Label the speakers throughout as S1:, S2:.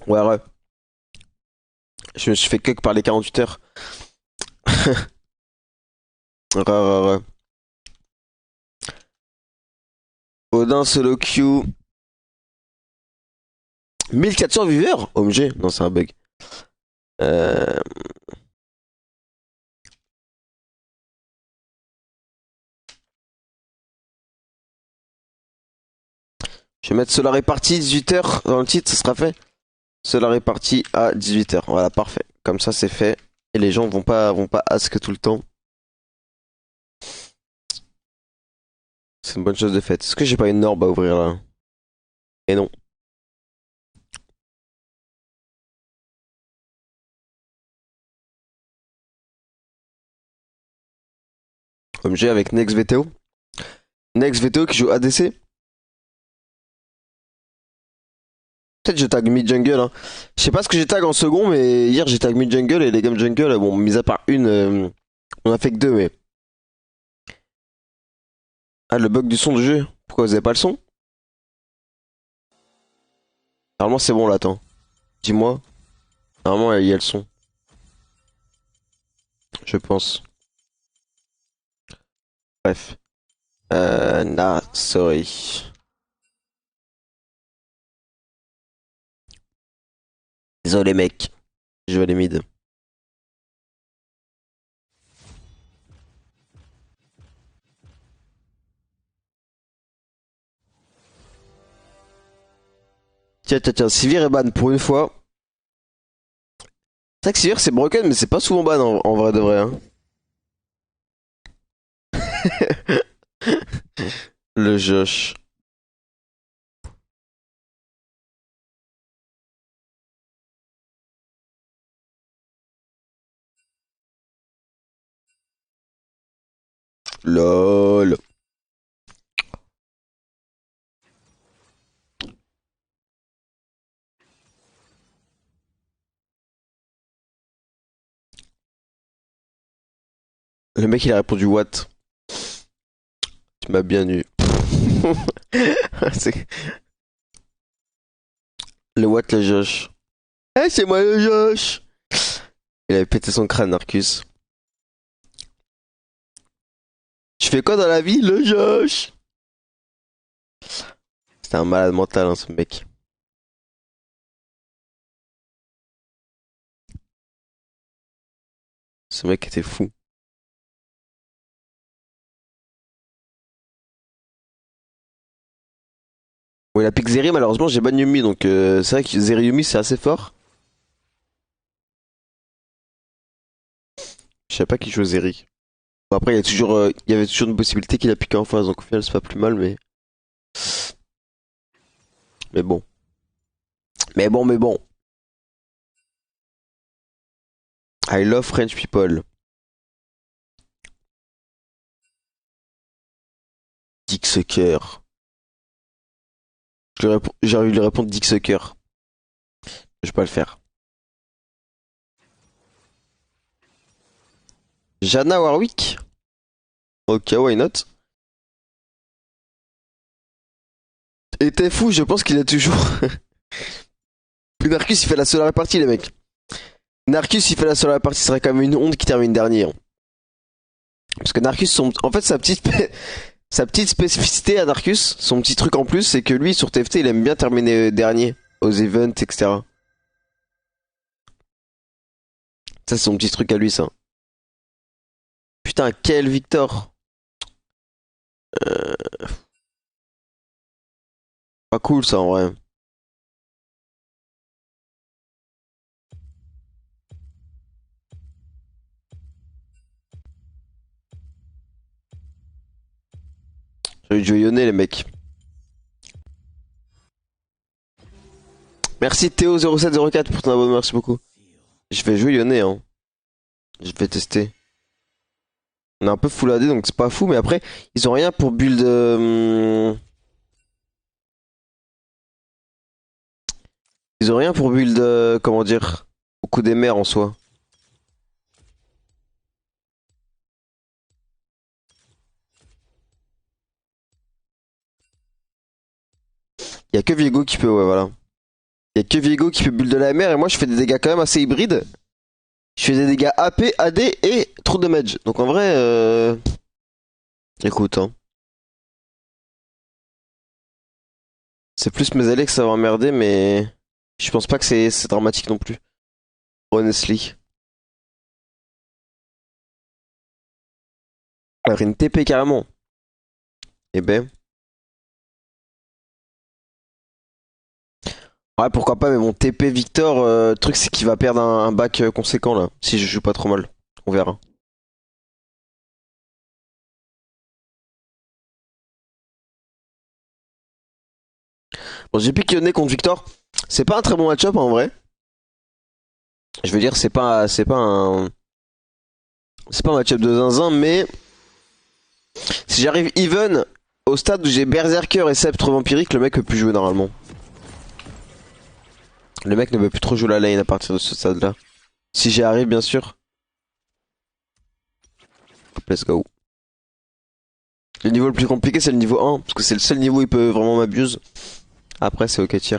S1: Ouais, ouais. Je me suis fait cuck par les 48 heures. Ouais, ouais, ouais. Odin solo queue. 1400 viewers? OMG. Non, c'est un bug. Euh... Je vais mettre Solar est parti 18 heures dans le titre, ça sera fait. Solar est parti à 18 heures. Voilà, parfait. Comme ça, c'est fait. Et les gens vont pas ask tout le temps. C'est une bonne chose de faite. Est-ce que j'ai pas une orbe à ouvrir là? Et non. Comme j'ai avec Next VTO. Next VTO qui joue ADC. Peut-être je tag mid jungle. Hein. Je sais pas ce que j'ai tag en second, mais hier j'ai tag mid jungle et les games jungle, bon, mis à part une, on a fait que deux, mais. Ah, le bug du son du jeu. Pourquoi vous avez pas le son? Normalement, c'est bon là, attends. Dis-moi. Normalement, il y a le son. Je pense. Bref. Nah, sorry. Désolé, mec. Je vais aller mid. Tiens, tiens, tiens. Sivir est ban pour une fois. C'est vrai que Sivir c'est broken, mais c'est pas souvent ban en vrai de vrai. Hein. Le Josh. LOL. Le mec il a répondu what? Tu m'as bien eu. C'est- le what le Josh. Eh, c'est moi le Josh. Il avait pété son crâne, Narcus. Tu fais quoi dans la vie, le Josh? C'était un malade mental, hein, ce mec. Ce mec était fou. Bon, il a pick Zeri, malheureusement, j'ai ban Yumi, donc c'est vrai que Zeri Yumi, c'est assez fort. Je savais pas qu'il jouait Zeri. Bon, après, il y avait toujours une possibilité qu'il a piqué en face, donc au final, c'est pas plus mal, mais bon. Mais bon, mais bon. I love French people. Dick Sucker. J'ai envie de lui répondre Dick Sucker. Je vais pas le faire. Jana Warwick? Ok, why not? Et t'es fou, je pense qu'il a toujours. Narcus, il fait la seule répartie, les mecs. Narcus, il fait la seule répartie, ce serait quand même une honte qui termine dernier. Hein. Parce que Narcus, en fait, sa petite spécificité à Narcus, son petit truc en plus, c'est que lui, sur TFT, il aime bien terminer dernier aux events, etc. Ça, c'est son petit truc à lui, ça. Putain, quel Victor. Euh, pas cool, ça, en vrai. J'ai envie de jouer Yone, les mecs. Merci Théo0704 pour ton abonnement, merci beaucoup. Je vais jouer Yone, hein. Je vais tester. On est un peu full AD, donc c'est pas fou, mais après, ils ont rien pour build. Ils ont rien pour build, comment dire, au coup des mers en soi. Il y a que Viego qui peut, ouais, voilà. Y a que Viego qui peut build de la MR et moi je fais des dégâts quand même assez hybrides. Je fais des dégâts AP, AD et trop de damage. Donc en vrai, écoute, hein. C'est plus mes alliés que ça va emmerder, mais je pense pas que c'est dramatique non plus. Honestly. Alors une TP carrément. Eh ben. Ouais, pourquoi pas, mais bon, TP Victor, le truc c'est qu'il va perdre un bac conséquent là, si je joue pas trop mal. On verra. Bon, j'ai piqué le nez contre Victor. C'est pas un très bon match-up en vrai. Je veux dire, c'est pas un match-up de zinzin, mais si j'arrive even au stade où j'ai Berserker et Sceptre Vampirique, le mec peut plus jouer normalement. Le mec ne peut plus trop jouer la lane à partir de ce stade-là. Si j'y arrive, bien sûr. Hop, let's go. Le niveau le plus compliqué, c'est le niveau 1, parce que c'est le seul niveau où il peut vraiment m'abuse. Après, c'est ok tier.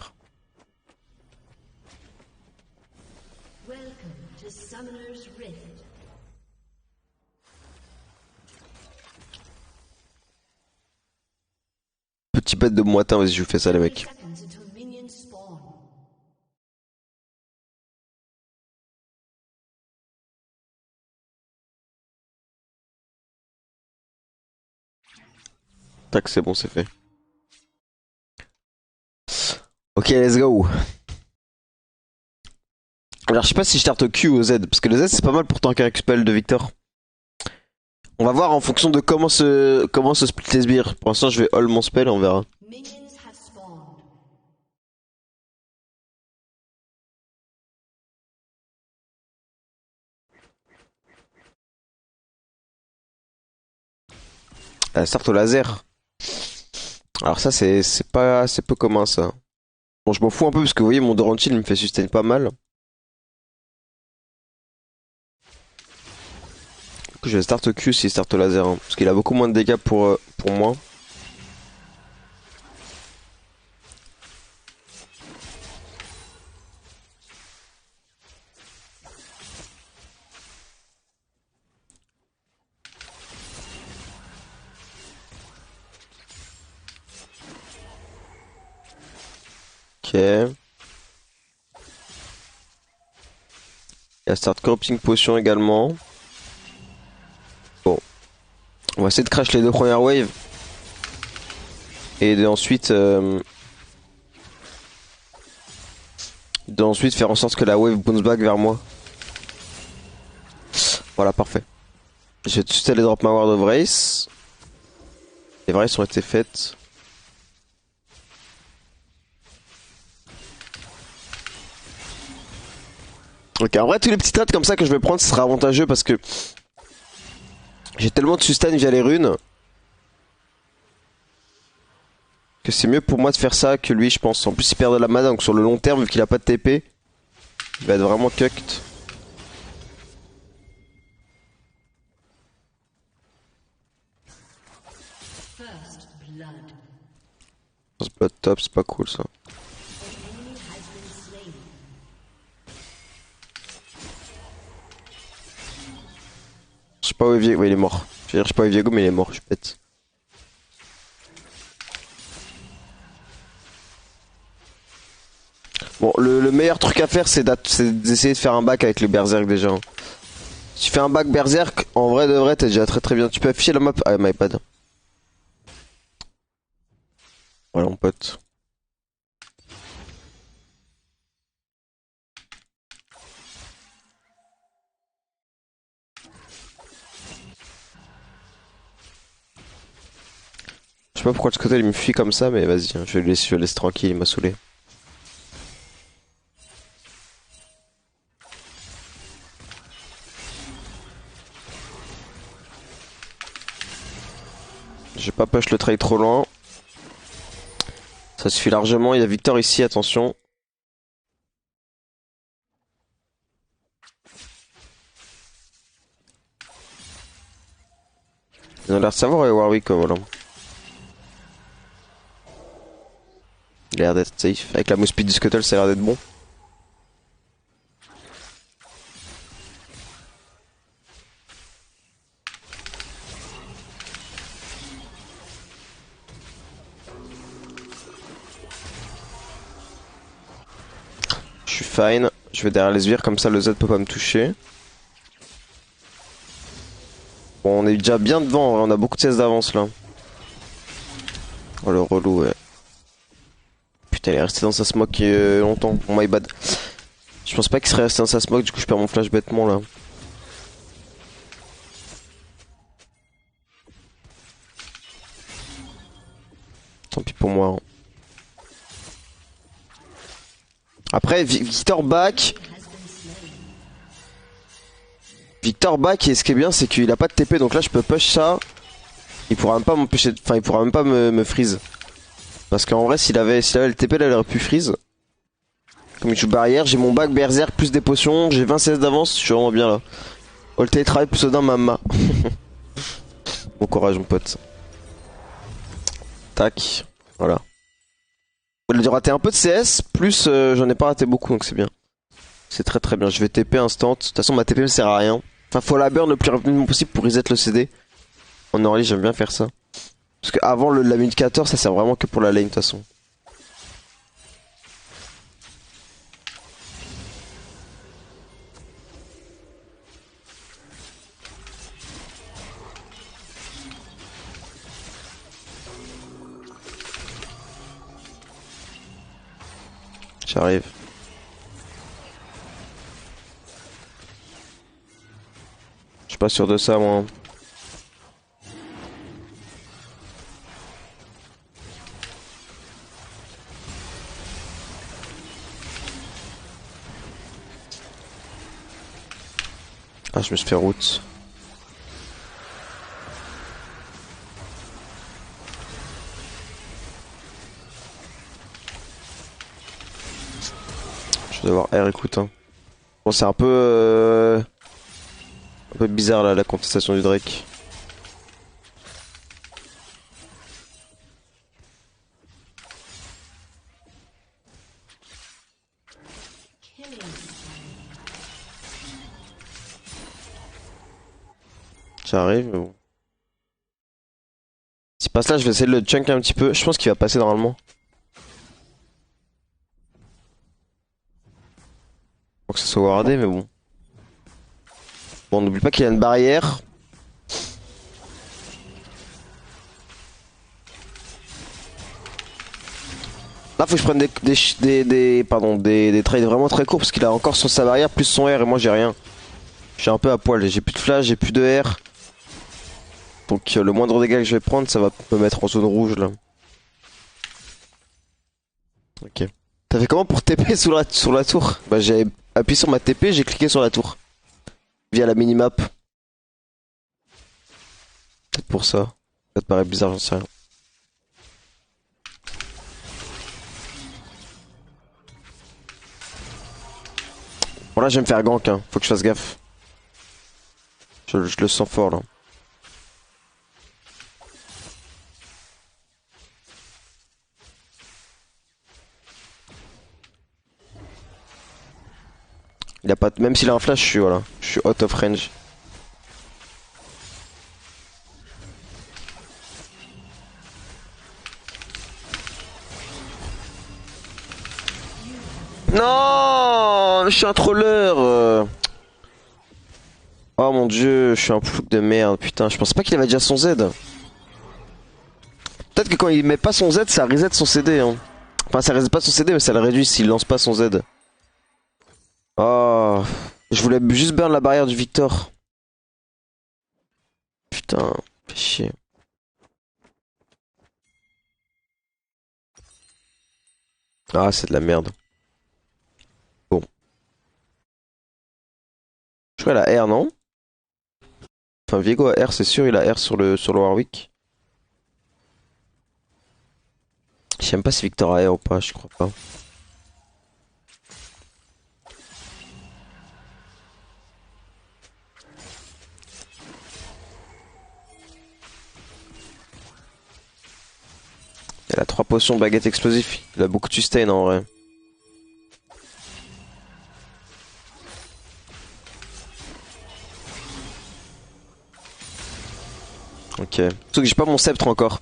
S1: Petit bête de moitin, vas-y, je vous fais ça, les mecs. Tac, c'est bon, c'est fait. Ok, let's go. Alors, je sais pas si je starte au Q ou au Z, parce que le Z, c'est pas mal pour tanker avec spell de Victor. On va voir en fonction de comment se split les sbires. Pour l'instant, je vais all mon spell, on verra. Start au laser. Alors ça, c'est peu commun, ça. Bon, je m'en fous un peu, parce que vous voyez, mon Dorantil me fait sustain pas mal. Du coup, je vais start au Q s'il start au laser, hein, parce qu'il a beaucoup moins de dégâts pour moi. Ok. Il y a start corrupting potion également. Bon. On va essayer de crash les deux premières waves. Et d'ensuite faire en sorte que la wave bounce back vers moi. Voilà, parfait. Je vais tout de suite aller drop ma ward of Vrace. Les Vrace ont été faites. Ok, en vrai, tous les petits trades comme ça que je vais prendre, ce sera avantageux parce que j'ai tellement de sustain via les runes que c'est mieux pour moi de faire ça que lui, je pense. En plus, il perd de la mana, donc sur le long terme, vu qu'il a pas de TP, il va être vraiment cucked. Ce blood top, c'est pas cool ça. Je sais pas où est Viego, ouais, il est mort. Je sais pas où est Viego, mais il est mort, je suis bête. Bon, le meilleur truc à faire, c'est d'essayer de faire un back avec le berserk déjà. Si tu fais un back berserk, en vrai de vrai, t'es déjà très très bien. Tu peux afficher la map. Ah, my pad. Voilà, mon pote. Je sais pas pourquoi de ce côté il me fuit comme ça, mais vas-y, hein, je le laisse tranquille, il m'a saoulé. Je vais pas push le trade trop loin. Ça suffit largement, il y a Victor ici, attention. Ils ont l'air de savoir Warwick, voilà. Il a l'air d'être safe. Avec la mousse speed du Scuttle, ça a l'air d'être bon. Je suis fine. Je vais derrière les sbires, comme ça le Z peut pas me toucher. Bon, on est déjà bien devant, on a beaucoup de CS d'avance là. Oh le relou, ouais. Putain, il est resté dans sa smoke longtemps. Oh my bad. Je pense pas qu'il serait resté dans sa smoke, du coup je perds mon flash bêtement là. Tant pis pour moi. Hein. Après, Victor back. Victor back, et ce qui est bien, c'est qu'il a pas de TP, donc là je peux push ça. Il pourra même pas m'empêcher. Enfin, il pourra même pas me freeze. Parce qu'en vrai, s'il avait le TP, là il aurait pu freeze. Comme il joue barrière, j'ai mon back berserk plus des potions, j'ai 20 CS d'avance, je suis vraiment bien là. All télétravail plus Odin Mama. Bon courage mon pote. Tac, voilà. Il a dû rater un peu de CS, plus j'en ai pas raté beaucoup donc c'est bien. C'est très très bien, je vais TP instant. De toute façon ma TP me sert à rien. Enfin faut la burn le plus rapidement possible pour reset le CD. En early j'aime bien faire ça. Parce que avant la minute 14 ça sert vraiment que pour la lane de toute façon. J'arrive. Je suis pas sûr de ça moi. Ah je me suis fait route. Je vais devoir R écoute hein. Bon c'est un peu bizarre là la contestation du Drake. J'arrive mais bon. S'il passe là je vais essayer de le chunk un petit peu. Je pense qu'il va passer normalement. Faut que ça soit wardé mais bon. Bon n'oublie pas qu'il y a une barrière. Là faut que je prenne des trades vraiment très courts parce qu'il a encore sa barrière plus son R et moi j'ai rien. Je suis un peu à poil, j'ai plus de flash, j'ai plus de R. Donc le moindre dégât que je vais prendre ça va me mettre en zone rouge là. Ok. T'as fait comment pour TP sur la tour? Bah j'ai appuyé sur ma TP, j'ai cliqué sur la tour. Via la minimap. Peut-être pour ça. Ça te paraît bizarre, j'en sais rien. Bon là je vais me faire gank hein, faut que je fasse gaffe. Je le sens fort là. Il a pas même s'il a un flash, je suis out of range. Non, je suis un troller. Oh mon dieu, je suis un plouc de merde, putain, je pensais pas qu'il avait déjà son Z. Peut-être que quand il met pas son Z, ça reset son CD hein. Enfin ça reset pas son CD mais ça le réduit s'il lance pas son Z. Oh, je voulais juste burn la barrière du Victor. Putain, fais chier. Ah, c'est de la merde. Bon. Je crois qu'il a R, non? Enfin, Viego a R, c'est sûr, il a R sur le Warwick. Je sais même pas si Victor a R ou pas, je crois pas. Il a 3 potions baguette explosif. Il a beaucoup de sustain en vrai. Ok. Surtout que j'ai pas mon sceptre encore.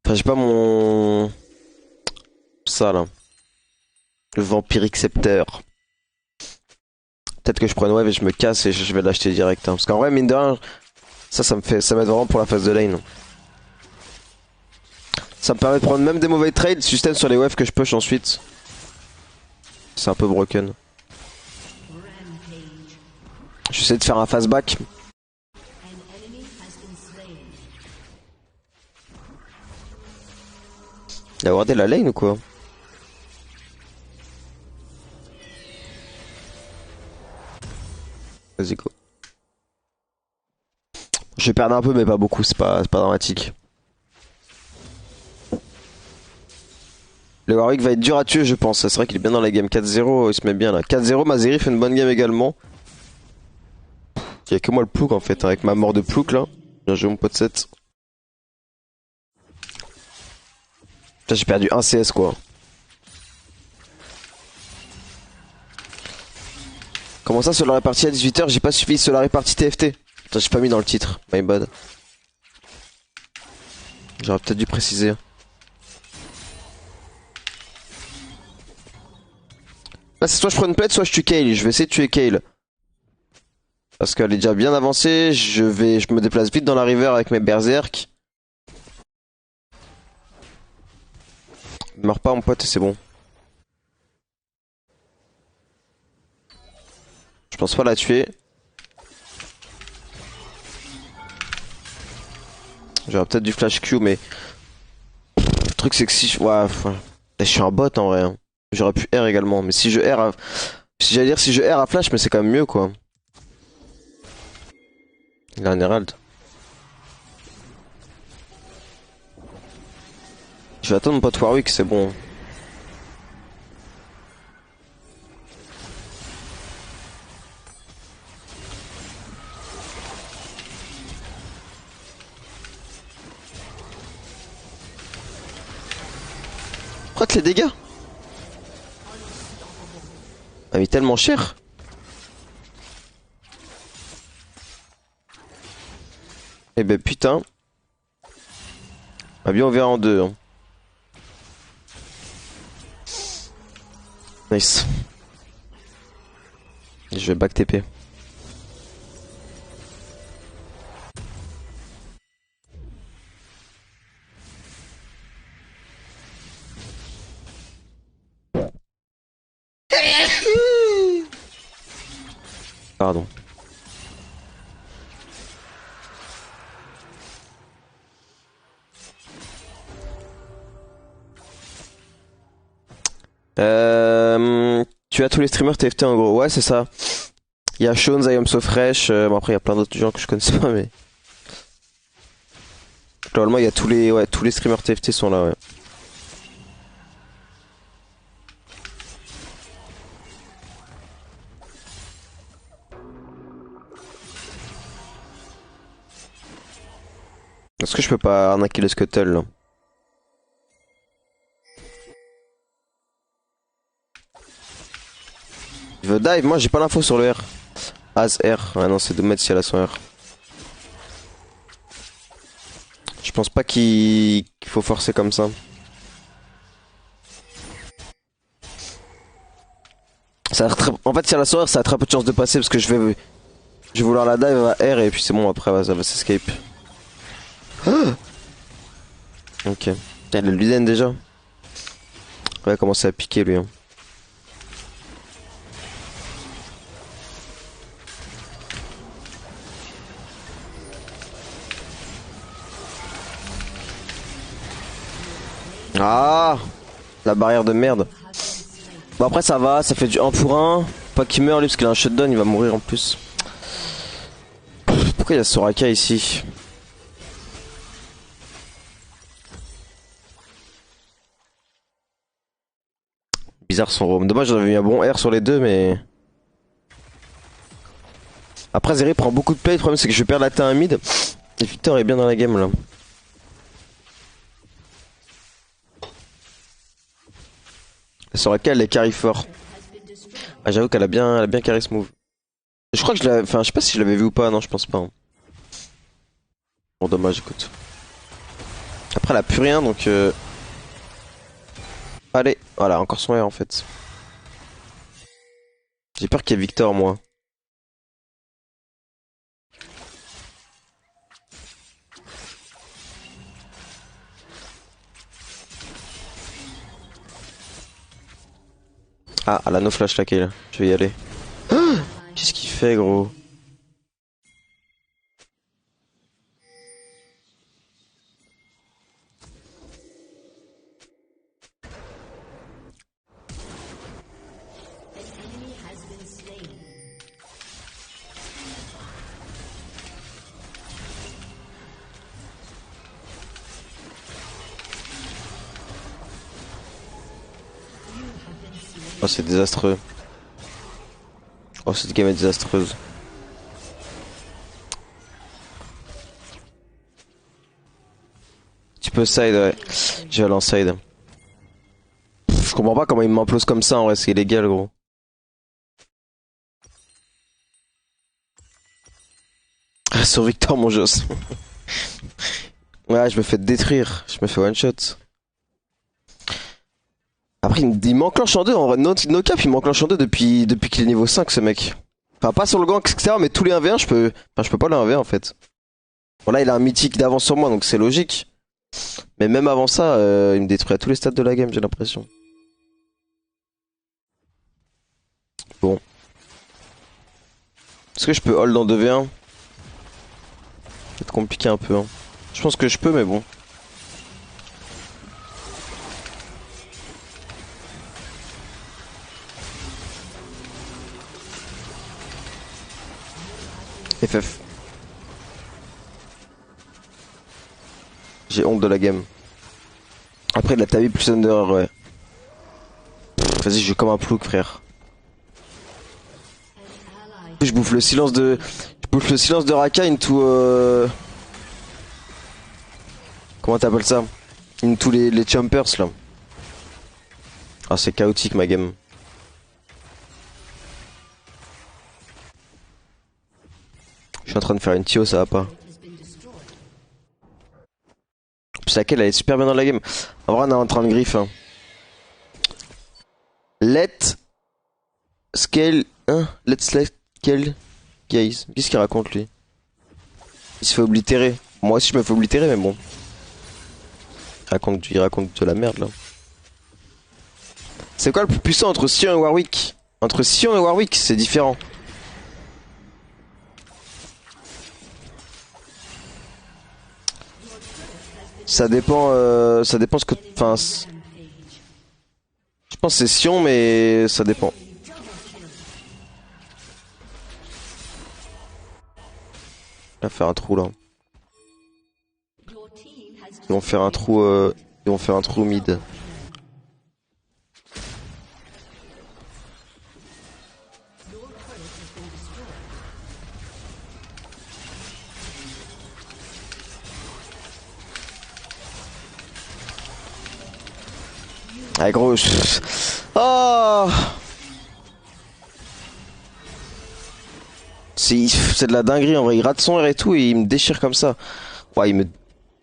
S1: Enfin, j'ai pas mon... Ça là. Le vampiric scepter. Peut-être que je prends une wave et je me casse et je vais l'acheter direct. Hein. Parce qu'en vrai, mine de rien, ça m'aide vraiment pour la phase de lane. Ça me permet de prendre même des mauvais trades, sustain sur les waves que je push ensuite. C'est un peu broken. J'essaie de faire un fast back. Il a wardé la lane ou quoi? Vas-y go. Je vais perdre un peu mais pas beaucoup, c'est pas dramatique. Le Warwick va être dur à tuer je pense, c'est vrai qu'il est bien dans la game 4-0, il se met bien là. 4-0, Mazeri fait une bonne game également. Il y a que moi le plouk en fait, avec ma mort de plouk là. Bien joué mon pote 7. J'ai perdu 1 CS quoi. Comment ça, sur la répartie à 18h, j'ai pas suffi sur la répartie TFT? Putain, j'ai pas mis dans le titre, my bad. J'aurais peut-être dû préciser. Là, c'est soit je prends une plate, soit je tue Kayle. Je vais essayer de tuer Kayle. Parce qu'elle est déjà bien avancée. Je me déplace vite dans la river avec mes berserk. Meurs pas, mon pote, c'est bon. Je pense pas la tuer. J'aurais peut-être du flash Q, mais... Le truc, c'est que si je... Ouais, je suis un bot, en vrai. Hein. J'aurais pu R également. Mais si je R... J'allais dire si je R à flash, mais c'est quand même mieux, quoi. Il a un Herald. Je vais attendre mon pote Warwick, c'est bon. Pourquoi les dégâts? Ah mais tellement cher. Eh ben putain. Ah bien on verra en deux. Hein. Nice. Je vais back TP. Pardon. Tu as tous les streamers TFT en gros. Ouais, c'est ça. Il y a Sean, I Am So Fresh. Bon, après, il y a plein d'autres gens que je connais pas, mais. Globalement, il y a tous les streamers TFT sont là, ouais. Est-ce que je peux pas arnaquer le Scuttle là? Il veut dive, moi j'ai pas l'info sur le R. As R, ah non c'est 2 mètres si elle a son R. Je pense pas qu'il faut forcer comme ça. En fait si elle a son R ça a très peu de chance de passer parce que je vais vouloir la dive à R et puis c'est bon après ça va s'escape. Ah ok. Elle a le Luden déjà. Il va commencer à piquer lui. Hein. Ah, la barrière de merde. Bon après ça va, ça fait du 1 pour 1. Pas qu'il meurt lui parce qu'il a un shutdown, il va mourir en plus. Pourquoi il y a Soraka ici? Bizarre son roam. Dommage j'avais mis un bon R sur les deux mais... Après Zeri prend beaucoup de play, le problème c'est que je vais perdre la team mid. Et Victor est bien dans la game là. Sur laquelle elle est carry fort. Ah, j'avoue elle a bien carry ce move. Je crois que je l'avais, enfin, je sais pas si je l'avais vu ou pas, non, je pense pas, hein. Bon, dommage, écoute. Après, elle a plus rien, donc allez, voilà, encore son R en fait. J'ai peur qu'il y ait Victor, moi. Ah, elle a no flash la kill. Je vais y aller. Qu'est-ce qu'il fait, gros? Oh, c'est désastreux. Oh, cette game est désastreuse. Tu peux side, ouais. Je vais aller en side. Je comprends pas comment il m'implose comme ça, en vrai, c'est illégal, gros. Ah, sur Victor, mon Joss. Ouais, je me fais détruire. Je me fais one shot. Après, il m'enclenche en deux. En vrai, no cap, il m'enclenche en deux depuis qu'il est niveau 5, ce mec. Enfin, pas sur le gank, etc. Mais tous les 1v1, je peux pas le 1v1 en fait. Bon, là, il a un mythique d'avance sur moi, donc c'est logique. Mais même avant ça, il me détruit à tous les stades de la game, j'ai l'impression. Bon. Est-ce que je peux hold en 2v1? C'est compliqué un peu, hein. Je pense que je peux, mais bon. FF. J'ai honte de la game. Après, il a tabi plus under, ouais. Vas-y, je joue comme un plouc, frère. Je bouffe le silence de... Je bouffe le silence de Raka into... Comment t'appelles ça? Into les jumpers, là. Ah, c'est chaotique, ma game. Je suis en train de faire une Tio, ça va pas. Puis laquelle elle est super bien dans la game. En vrai, on est en train de griffe, hein. Let scale, hein? Let's scale, guys. Qu'est-ce qu'il raconte lui? Il se fait oblitérer. Moi aussi je me fais oblitérer, mais bon. Il raconte de la merde là. C'est quoi le plus puissant entre Sion et Warwick? Entre Sion et Warwick, c'est différent. Ça dépend ce que. Enfin. Je pense que c'est Sion, mais ça dépend. On va faire un trou là. Ils vont faire un trou. Ils vont faire un trou mid. Ah gros. Oh. C'est de la dinguerie en vrai. Il rate son R et tout et il me déchire comme ça. Ouais,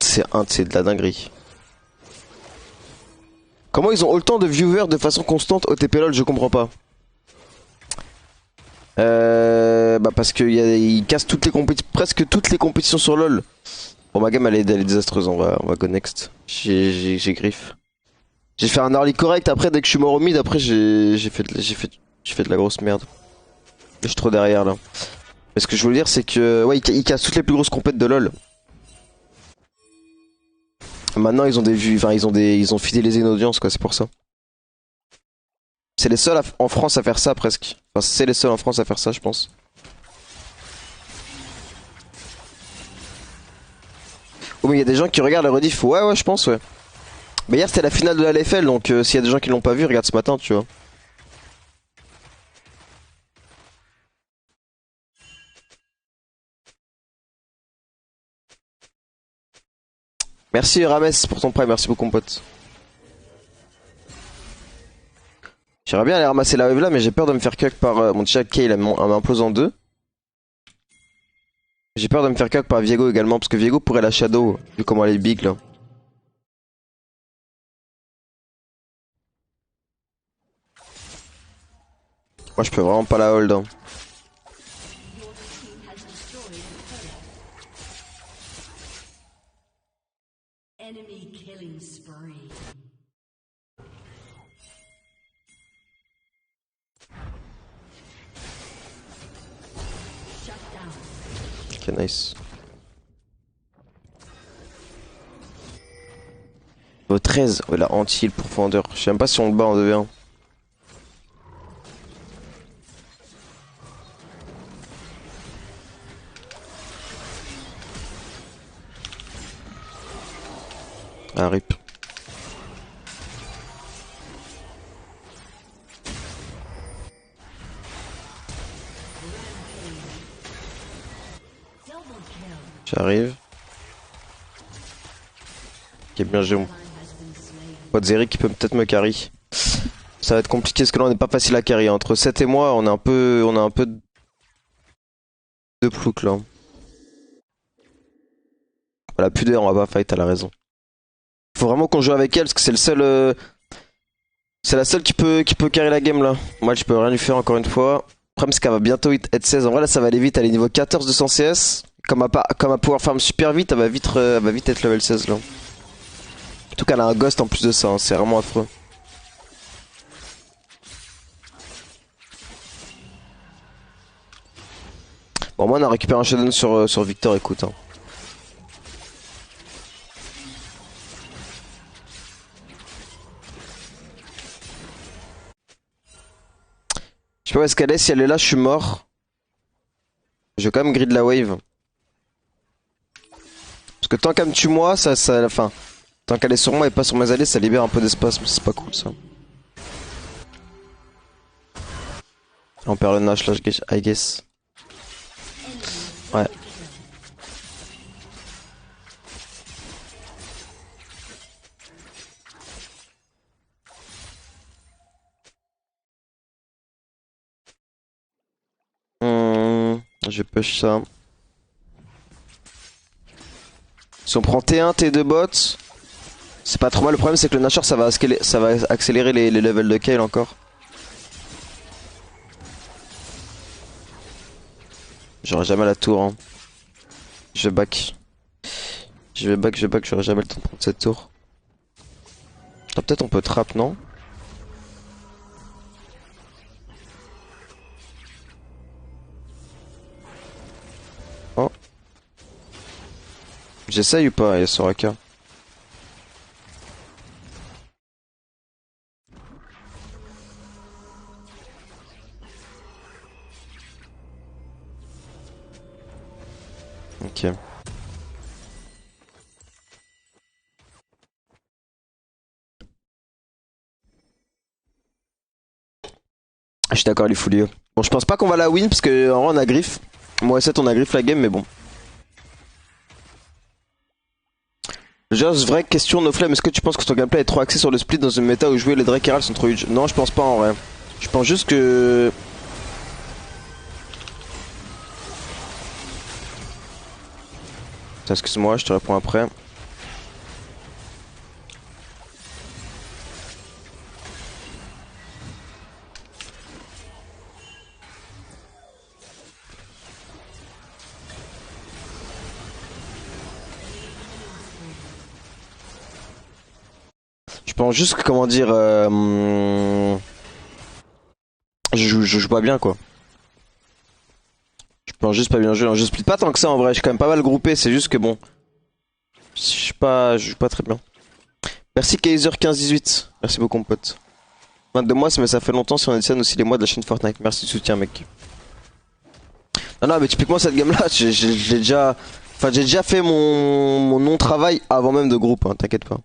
S1: c'est de la dinguerie. Comment ils ont autant de viewers de façon constante au TP LOL, je comprends pas. Bah parce qu'ils cassent presque toutes les compétitions sur LOL. Bon, ma game elle est désastreuse, on va go next. J'ai griffe. J'ai fait un early correct, après dès que je suis mort au mid, après j'ai fait de la grosse merde. Je suis trop derrière là. Mais ce que je voulais dire c'est que ouais, ils cassent toutes les plus grosses compètes de LOL. Maintenant ils ont des vues, enfin ils ont fidélisé une audience quoi, c'est pour ça. C'est les seuls en France à faire ça presque. Enfin c'est les seuls en France à faire ça je pense. Oh mais il y a des gens qui regardent la rediff, ouais je pense ouais. Mais hier c'était la finale de la LFL donc s'il y a des gens qui l'ont pas vu, regarde ce matin tu vois. Merci Rames pour ton prêt, merci beaucoup mon pote. J'aimerais bien aller ramasser la wave là, mais j'ai peur de me faire cuck par... Bon déjà Kay il m'implose en deux. J'ai peur de me faire cuck par Viego également, parce que Viego pourrait la shadow, vu comment elle est big là. Moi je peux vraiment pas la hold. Hein.
S2: Enemy killing spree. Shut down.
S1: Ok, nice. Au 13, ouais, la anti-heal profondeur. Je sais même pas si on le bat en 2v1. Ah, rip. J'arrive. Ok, bien joué. Pote Zeri qui peut peut-être me carry. Ça va être compliqué parce que là on n'est pas facile à carry. Entre 7 et moi, on a un peu de plouc là. La pudeur, on va pas fight, elle a raison. Faut vraiment qu'on joue avec elle parce que c'est le seul. C'est la seule qui peut carry la game là. Moi je peux rien lui faire encore une fois. Le problème c'est qu'elle va bientôt être 16. En vrai là ça va aller vite, elle est niveau 14 de 100 CS. Comme elle pouvoir farm super vite, elle va vite être level 16 là. Surtout qu'elle a un ghost en plus de ça, hein. C'est vraiment affreux. Bon moi on a récupéré un shutdown sur Victor, écoute. Hein. Je sais pas où est-ce qu'elle est, si elle est là je suis mort. Je vais quand même grid la wave. Parce que tant qu'elle me tue moi, enfin, tant qu'elle est sur moi et pas sur mes alliés, ça libère un peu d'espace, mais c'est pas cool ça. On perd le Nash là, I guess. Ouais. Je push ça. Si on prend T1, T2 bot, c'est pas trop mal. Le problème c'est que le Nashor ça va accélérer les levels de Kayle encore. J'aurai jamais la tour. Hein. Je vais back. Je back, j'aurai jamais le temps de prendre cette tour. Ah, peut-être on peut trap, non? Oh. J'essaye ou pas, il y a Soraka. Ok. Je suis d'accord, les foulieux. Bon, je pense pas qu'on va la win parce que en vrai on a griffe. Moi et 7 on a griffe la game, mais bon. Juste vraie question, NoFlame, est-ce que tu penses que ton gameplay est trop axé sur le split dans une méta où jouer les Drake Herald sont trop huge? Non, je pense pas en vrai. Je pense juste que... Excuse-moi, je te réponds après. Je pense juste que, comment dire... je joue pas bien quoi. Je pense juste pas bien jouer. Je split pas tant que ça en vrai, je suis quand même pas mal groupé, c'est juste que bon... Je joue pas très bien. Merci Kaiser1518. Merci beaucoup mon pote. 22 mois, mais ça fait longtemps si on additionne aussi les mois de la chaîne Fortnite. Merci du soutien mec. Non mais typiquement cette game là, j'ai déjà... Enfin j'ai déjà fait mon non-travail avant même de groupe, hein, t'inquiète pas.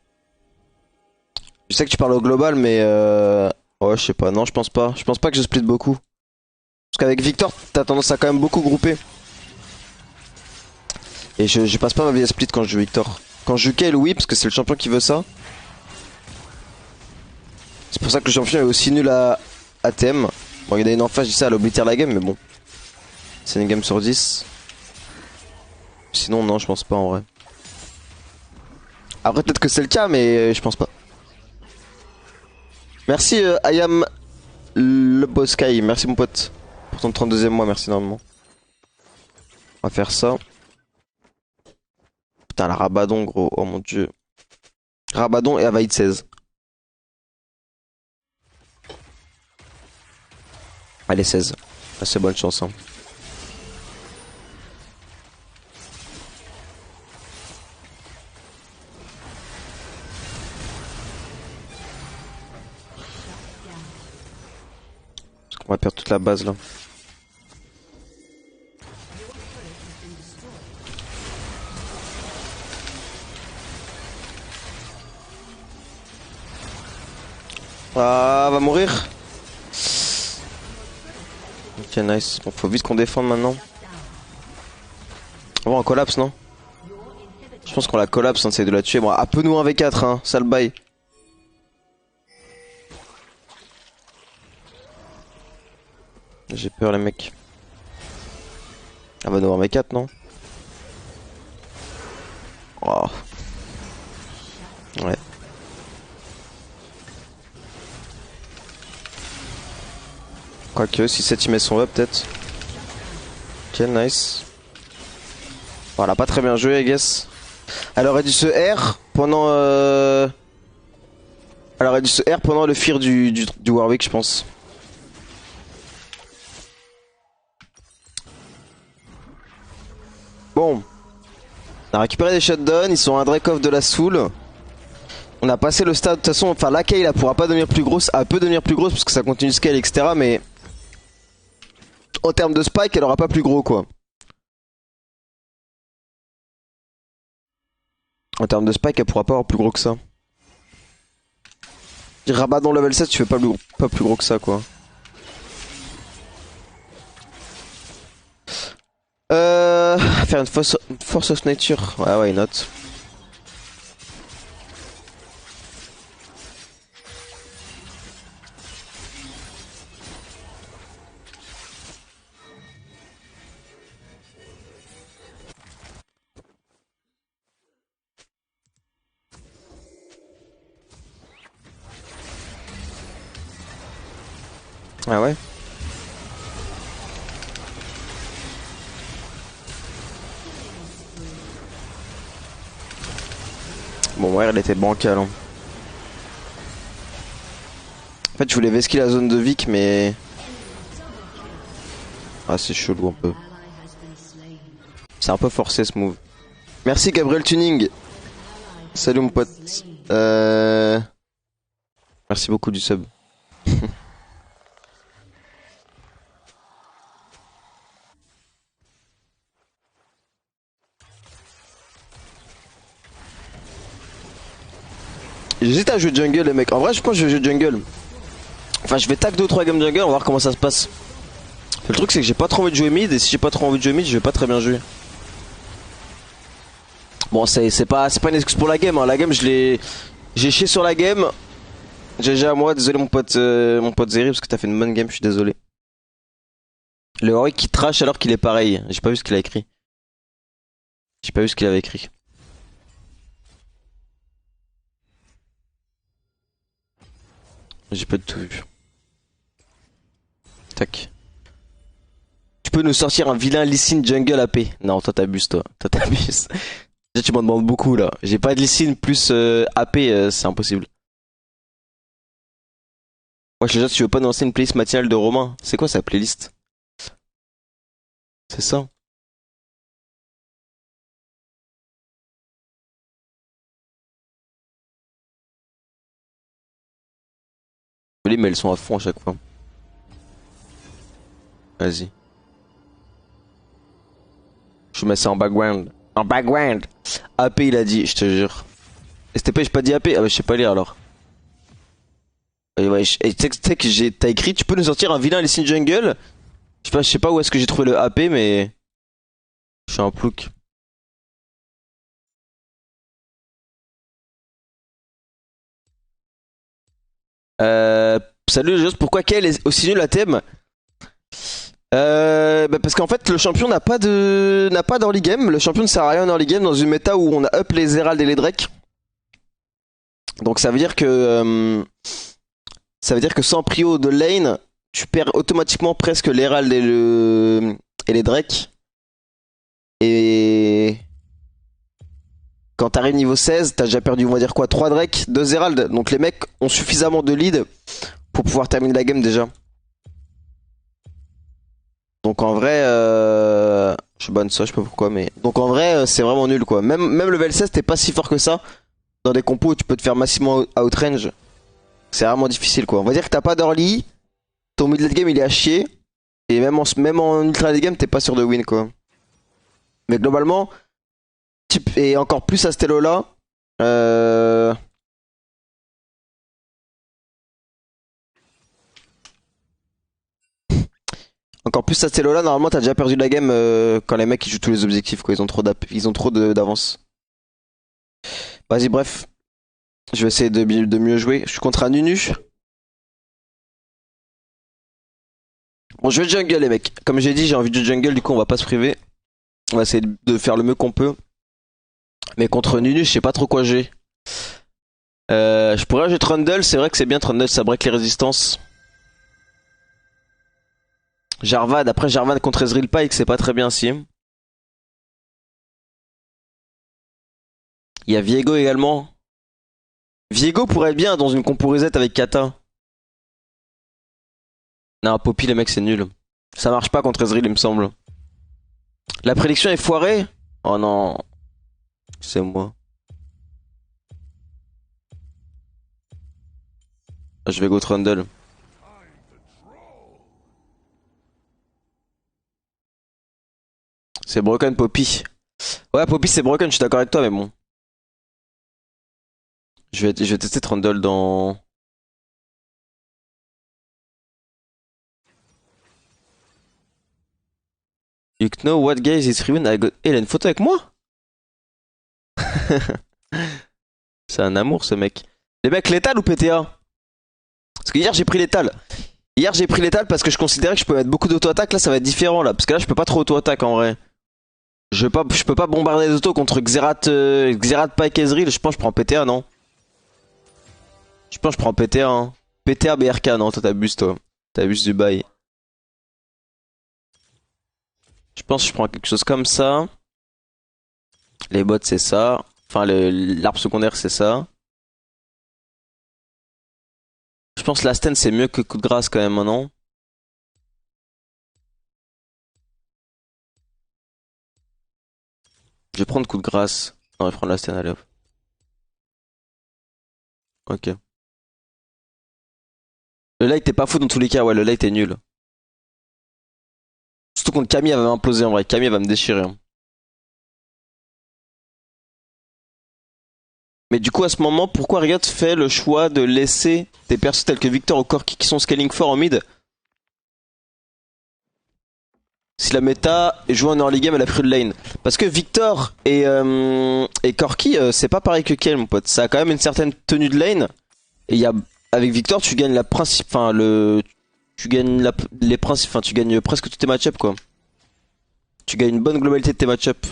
S1: Je sais que tu parles au global mais ouais je sais pas, non je pense pas. Je pense pas que je split beaucoup. Parce qu'avec Victor, t'as tendance à quand même beaucoup grouper. Et je passe pas ma vie à split quand je joue Victor. Quand je joue Kayle, oui, parce que c'est le champion qui veut ça. C'est pour ça que le champion est aussi nul ATM. Bon, il y en a une en face, je dis ça, elle oblitère la game, mais bon. C'est une game sur 10. Sinon, non, je pense pas en vrai. Après, peut-être que c'est le cas, mais je pense pas. Merci, I am le boss Sky. Merci, mon pote. Pour ton 32e mois, merci énormément. On va faire ça. Putain, la Rabadon, gros. Oh mon dieu. Rabadon et Avaïd 16. Allez, 16. Assez bonne chance. Hein. On va perdre toute la base là. Ah, va mourir. Ok, nice. Bon, faut vite qu'on défende maintenant. On va en collapse, non? Je pense qu'on la collapse, on essaie de la tuer. Bon, un peu nous 1v4, hein. Ça le bail. J'ai peur, les mecs. Ah bah, nous 1v4, non? Oh. Ouais. Quoique, si cette team met son up, peut-être. Ok, nice. Voilà, pas très bien joué, I guess. Elle aurait dû se R pendant. Elle aurait dû se R pendant le fear du Warwick, je pense. Bon. On a récupéré des shutdowns, ils sont un Drake-off de la Soul. On a passé le stade, de toute façon, enfin la Kay, elle pourra pas devenir plus grosse, elle peut devenir plus grosse parce que ça continue scale, etc. Mais en termes de spike, elle aura pas plus gros, quoi. En termes de spike, elle pourra pas avoir plus gros que ça. Rabat dans level 7, tu fais pas plus gros que ça, quoi. Faire une force of nature. Ouais, why not. Ah ouais. Bon, ouais, elle était bancale. Hein. En fait, je voulais vesquer la zone de Vic, mais. Ah, c'est chelou un peu. C'est un peu forcé ce move. Merci Gabriel Tuning. Salut mon pote. Merci beaucoup du sub. J'hésite à jouer jungle les mecs. En vrai je pense que je vais jouer jungle. Enfin je vais tag 2 ou 3 games jungle, on va voir comment ça se passe. Le truc c'est que j'ai pas trop envie de jouer mid et si j'ai pas trop envie de jouer mid je vais pas très bien jouer. Bon c'est pas une excuse pour la game hein. La game j'ai chié sur la game. GG à moi, désolé mon pote Zeri parce que t'as fait une bonne game, je suis désolé. Le Warwick qui trash alors qu'il est pareil. J'ai pas vu ce qu'il a écrit. J'ai pas vu ce qu'il avait écrit. J'ai pas du tout vu. Tac. Tu peux nous sortir un vilain Lee Sin jungle AP. Non, toi t'abuses toi. Toi t'abuses. Déjà tu m'en demandes beaucoup là. J'ai pas de Lee Sin plus AP, c'est impossible. Moi déjà tu veux pas nous lancer une playlist matinale de Romain. C'est quoi sa playlist? C'est ça. Mais elles sont à fond à chaque fois. Vas-y. Je mets ça en background. En background. AP il a dit, je te jure. STP j'ai pas dit AP? Ah bah je sais pas lire alors. Et ouais, tu sais que t'as écrit, tu peux nous sortir un vilain Lee Jungle. Je sais pas où est-ce que j'ai trouvé le AP mais. Je suis un plouc. Salut les joueurs, pourquoi Kayle est aussi nul à thème? Parce qu'en fait le champion n'a pas d'early game. Le champion ne sert à rien en early game dans une méta où on a up les Herald et les Drake. Donc ça veut dire que sans prio de lane, tu perds automatiquement presque les Herald et les Drake. Et quand t'arrives niveau 16, t'as déjà perdu, on va dire quoi, 3 Drake, 2 Herald. Donc les mecs ont suffisamment de lead pour pouvoir terminer la game déjà. Donc en vrai, je banne ça, je sais pas pourquoi, mais donc en vrai, c'est vraiment nul quoi. Même level 16, t'es pas si fort que ça dans des compos où tu peux te faire massivement outrange. C'est vraiment difficile quoi. On va dire que t'as pas d'early, ton mid late game il est à chier, et même en ultra late game, t'es pas sûr de win quoi. Mais globalement, et encore plus à cette elo là, encore plus à cette elo là, normalement t'as déjà perdu la game quand les mecs ils jouent tous les objectifs quoi. Ils ont trop d'avance. Vas-y bref, je vais essayer de mieux jouer. Je suis contre un Nunu. Bon, je vais jungle les mecs. Comme j'ai dit, j'ai envie de jungle, du coup on va pas se priver. On va essayer de faire le mieux qu'on peut. Mais contre Nunu, je sais pas trop quoi j'ai. Je pourrais jouer Trundle, c'est vrai que c'est bien Trundle, ça break les résistances. Jarvan, après Jarvan contre Ezreal Pike, c'est pas très bien si. Il y a Viego également. Viego pourrait être bien dans une compo reset avec Kata. Non, Poppy les mecs c'est nul. Ça marche pas contre Ezreal il me semble. La prédiction est foirée? Oh non. C'est moi. Je vais go Trundle. C'est broken Poppy. Ouais Poppy c'est broken, je suis d'accord avec toi mais bon. Je vais tester Trundle dans... You know what guys is ruined I got... Eh, il a une photo avec moi? C'est un amour ce mec. Les mecs létal ou PTA? Parce que hier j'ai pris létal. Hier j'ai pris létal parce que je considérais que je pouvais mettre beaucoup d'auto-attaque. Là ça va être différent là. Parce que là je peux pas trop auto-attaque en vrai. Je peux pas bombarder les autos contre Xerath Pike Ezreal. Je pense que je prends PTA non? Je pense que je prends PTA hein. PTA BRK non, toi t'abuses toi. T'abuses du bail. Je pense que je prends quelque chose comme ça. Les bots c'est ça. Enfin l'arbre secondaire c'est ça. Je pense que la stand c'est mieux que coup de grâce quand même non? Je vais prendre coup de grâce. Non, je vais prendre la stand allez hop. Ok. Le light t'es pas fou dans tous les cas, ouais le light est nul. Surtout contre Camille elle va m'imploser en vrai, Camille elle va me déchirer. Hein. Mais du coup à ce moment, pourquoi Riot fait le choix de laisser des persos tels que Victor ou Corki qui sont scaling fort en mid? Si la méta joue en early game, elle a pris de lane. Parce que Victor et Corki, c'est pas pareil que Kayle, mon pote. Ça a quand même une certaine tenue de lane. Et avec Victor, tu gagnes la principe, enfin tu gagnes les principes, enfin tu gagnes presque tous tes match-up quoi. Tu gagnes une bonne globalité de tes match-up.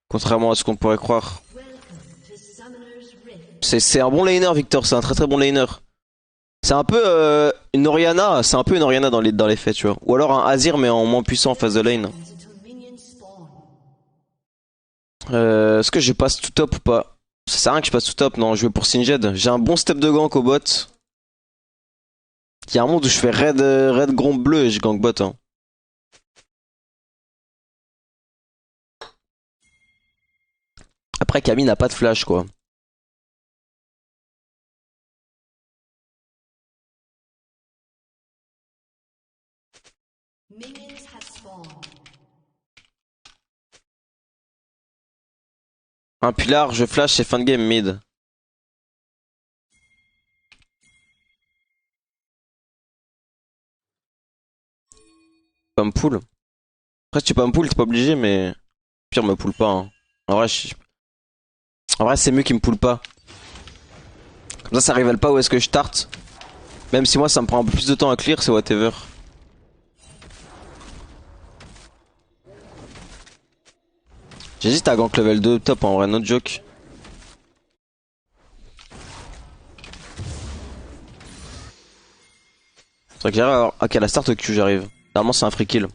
S1: Contrairement à ce qu'on pourrait croire. C'est un bon laner, Victor. C'est un très très bon laner. C'est un peu une Orianna. C'est un peu une Orianna dans les faits, tu vois. Ou alors un Azir mais en moins puissant en phase de lane. Est-ce que je passe tout top ou pas? Ça sert à rien que je passe tout top. Non, je vais pour Singed. J'ai un bon step de gank au bot. Il y a un monde où je fais raid grom bleu et je gank bot. Hein. Après, Camille n'a pas de flash, quoi. Un pilar, je flash, c'est fin de game mid. Pas me pull. Après, si tu peux me pull, t'es pas obligé, mais. Pire, me pull pas. Hein. En vrai, c'est mieux qu'il me pull pas. Comme ça révèle pas où est-ce que je start. Même si moi ça me prend un peu plus de temps à clear, c'est whatever. J'hésite à gank level 2 top en vrai, no joke. C'est vrai que j'arrive à avoir... Ok, la start au Q j'arrive. Normalement c'est un free kill.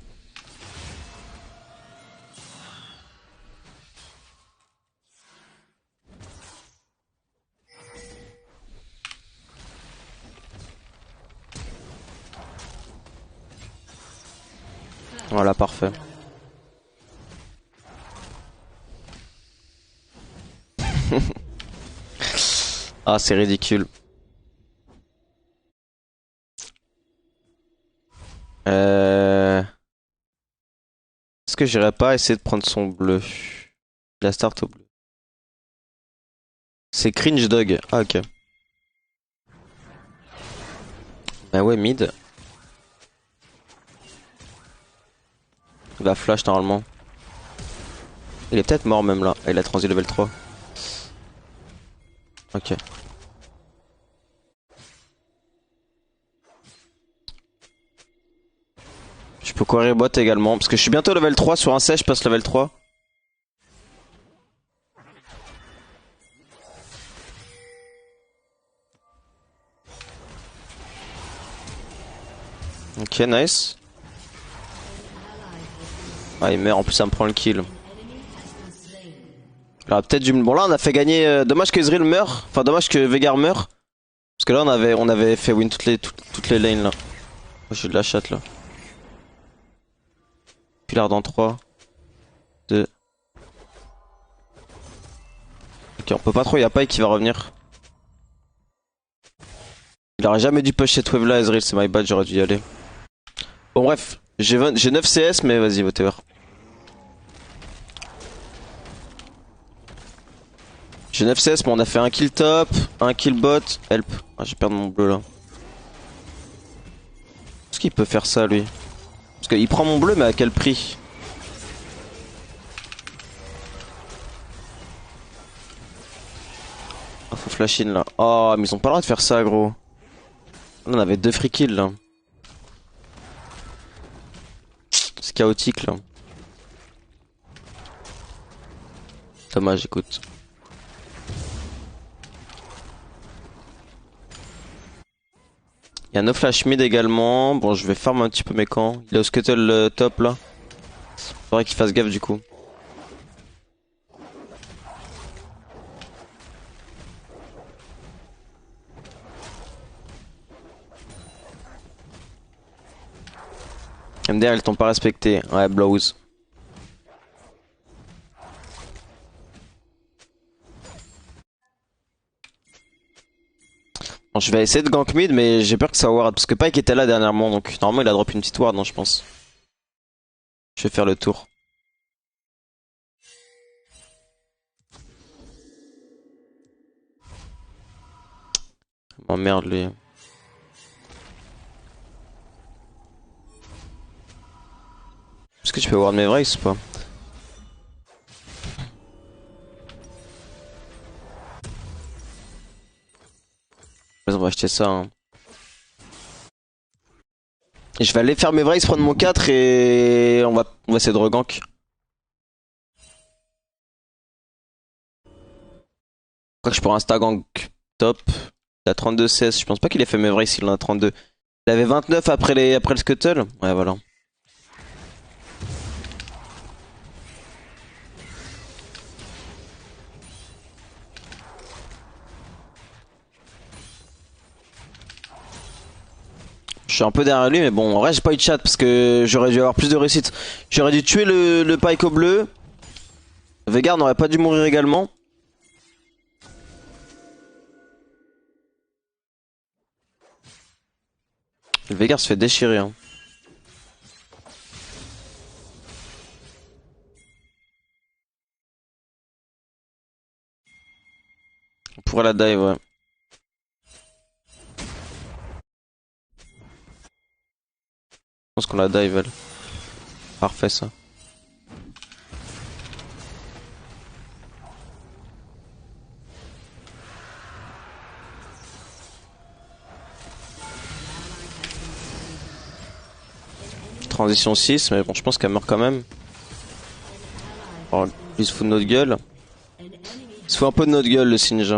S1: Voilà, parfait. Ah, c'est ridicule. Est-ce que j'irais pas essayer de prendre son bleu? La start au bleu. C'est cringe dog. Ah, ok. Bah ouais, mid. Il va flash normalement. Il est peut-être mort même là. Ah, il a transi level 3. Ok. Je peux courir bot également. Parce que je suis bientôt level 3 sur un sèche, je passe level 3. Ok, nice. Ah, il meurt, en plus ça me prend le kill. Là, peut-être du... Bon, là on a fait gagner. Dommage que Ezreal meurt. Enfin, dommage que Veigar meurt. Parce que là on avait fait win toutes les lanes là. Oh, j'ai de la chatte là. Pilar dans 3, 2. Ok, on peut pas trop, y'a Pai qui va revenir. Il aurait jamais dû push cette wave là, Ezreal, c'est my bad, j'aurais dû y aller. Bon, bref, j'ai 9 CS, mais vas-y, whatever. J'ai 9 CS, mais on a fait un kill top, un kill bot. Help. Ah, j'ai perdu mon bleu là. Est-ce qu'il peut faire ça lui? Parce qu'il prend mon bleu, mais à quel prix? Ah, faut flash in là. Oh, mais ils ont pas le droit de faire ça, gros. Là, on avait 2 free kills là. C'est chaotique là. Dommage, écoute. Il y a no flash mid également. Bon, je vais farm un petit peu mes camps. Il est au scuttle top là. Faudrait qu'il fasse gaffe du coup. MDR, ils t'ont pas respecté. Ouais, blows. Bon, je vais essayer de gank mid, mais j'ai peur que ça ward. Parce que Pike était là dernièrement, donc normalement il a drop une petite ward, non, je pense. Je vais faire le tour. Oh merde, lui. Est-ce que tu peux ward mes Vrace ou pas? Vas-y, on va acheter ça. Hein. Et je vais aller faire mes Vrace, prendre mon 4 et on va essayer de regank. Je crois que je pourrais insta gank top. Il a 32 CS, je pense pas qu'il ait fait mes Vrace, il en a 32. Il avait 29 après le scuttle. Ouais, voilà. Je suis un peu derrière lui, mais bon, en vrai, j'ai pas eu de chat parce que j'aurais dû avoir plus de réussite. J'aurais dû tuer le Pike au bleu. Veigar n'aurait pas dû mourir également. Le Veigar se fait déchirer. Hein. On pourrait la dive, ouais. Je pense qu'on la dive, elle. Parfait, ça. transition 6, mais bon, je pense qu'elle meurt quand même. Alors, il se fout de notre gueule. Il se fout un peu de notre gueule, le Singe.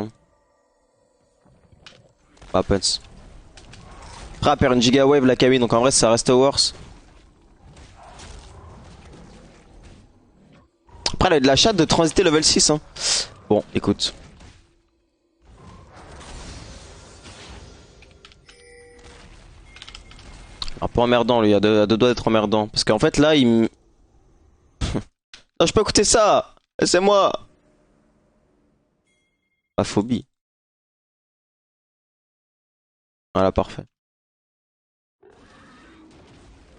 S1: Happens. Après, elle perd une Giga Wave, la Kami, donc en vrai, ça reste worse. Après, elle a de la chatte de transiter level 6. Hein. Bon, écoute. Un peu emmerdant, lui, il a deux doigts d'être emmerdant. Parce qu'en fait, là, il me... Non, je peux écouter ça. Laissez-moi. La phobie. Voilà, parfait.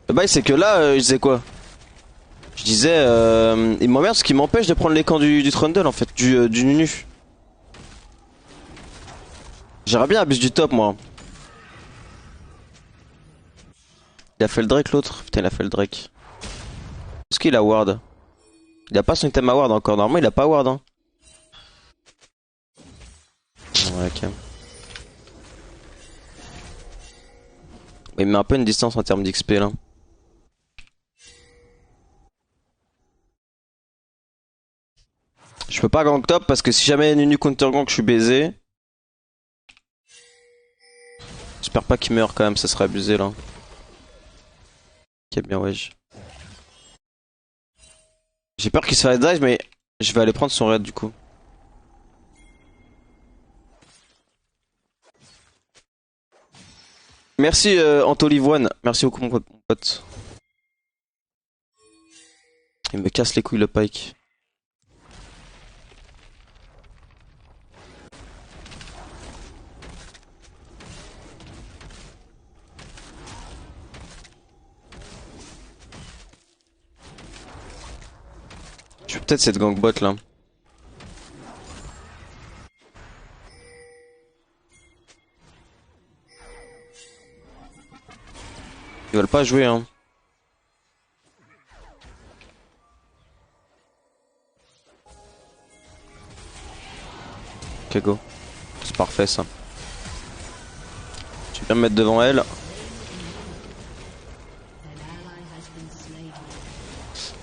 S1: Le bail, c'est que là, je disais quoi? Je disais, il m'emmerde ce qui m'empêche de prendre les camps du Trundle, en fait, du Nunu. J'aimerais bien abus du top, moi. Il a fait le Drake, l'autre. Putain, il a fait le Drake. Est-ce qu'il a ward? Il a pas son item à ward encore. Normalement, il a pas ward, hein. Ouais, ok. Il met un peu une distance en termes d'XP, là. Je peux pas gank top parce que si jamais Nunu counter gank, je suis baisé. J'espère pas qu'il meurt quand même, ça serait abusé là. Ok, bien, wesh. J'ai peur qu'il se fasse dive, mais je vais aller prendre son raid du coup. Merci Antolivoine, merci beaucoup mon pote. Il me casse les couilles le Pike. Je vais peut-être cette gank bot là. Ils veulent pas jouer hein. Ok go. C'est parfait ça. Je vais bien me mettre devant elle.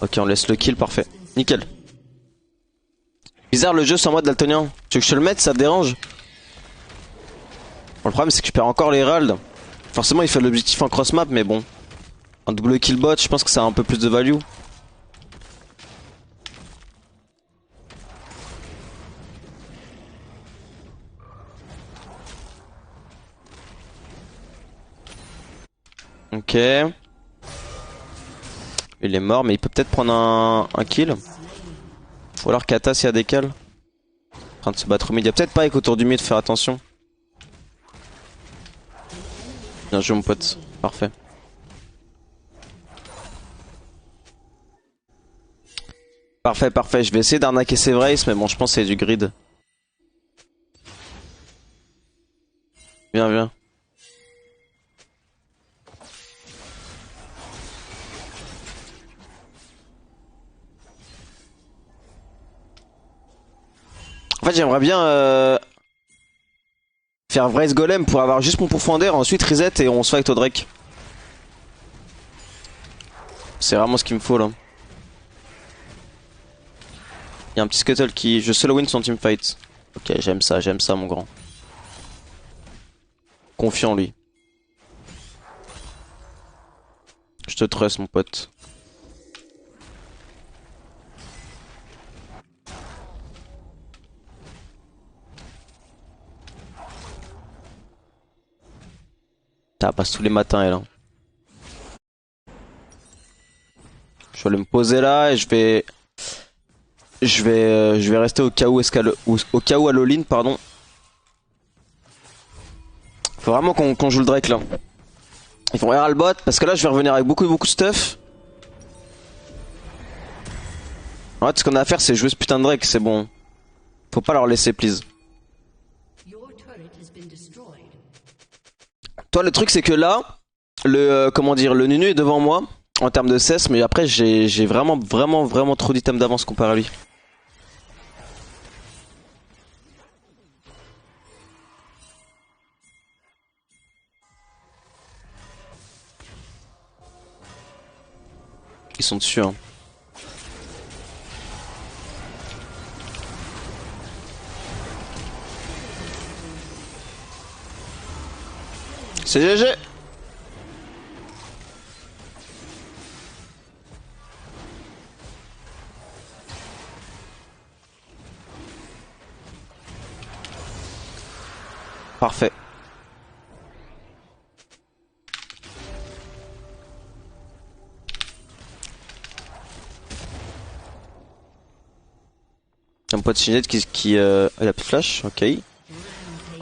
S1: Ok on laisse le kill, parfait. Nickel. Bizarre le jeu sans moi daltonien. Tu veux que je te le mette, ça te dérange? Bon, le problème c'est que je perds encore les heralds. Forcément il fait l'objectif en cross map mais bon. Un double kill bot, je pense que ça a un peu plus de value. Ok. Il est mort, mais il peut peut-être prendre un kill. Ou alors Kata s'il y a des calls. En train de se battre au mid. Il y a peut-être Pike autour du mid, faire attention. Bien joué mon pote. Parfait. Parfait, parfait. Je vais essayer d'arnaquer ses Vrace, mais bon, je pense que c'est du grid. Viens, viens. En fait, j'aimerais bien faire Vrace Golem pour avoir juste mon pourfendeur, ensuite reset et on se fight au Drake. C'est vraiment ce qu'il me faut là. Il y a un petit Scuttle qui... Je solo win son teamfight. Ok, j'aime ça mon grand. Confiant lui. Je te trust mon pote. Ça passe tous les matins elle. Hein. Je vais aller me poser là et je vais rester au cas où au cas où à l'all-in, pardon. Faut vraiment qu'on joue le Drake là. Ils font RL bot parce que là je vais revenir avec beaucoup de stuff. En fait ce qu'on a à faire c'est jouer ce putain de Drake, c'est bon. Faut pas leur laisser please. Toi le truc c'est que là, le comment dire, le Nunu est devant moi en termes de cesse, mais après j'ai vraiment trop d'items d'avance comparé à lui. qu'ils sont dessus. Hein. C'est GG. Parfait. Un pote Shined qui il a plus de flash, ok.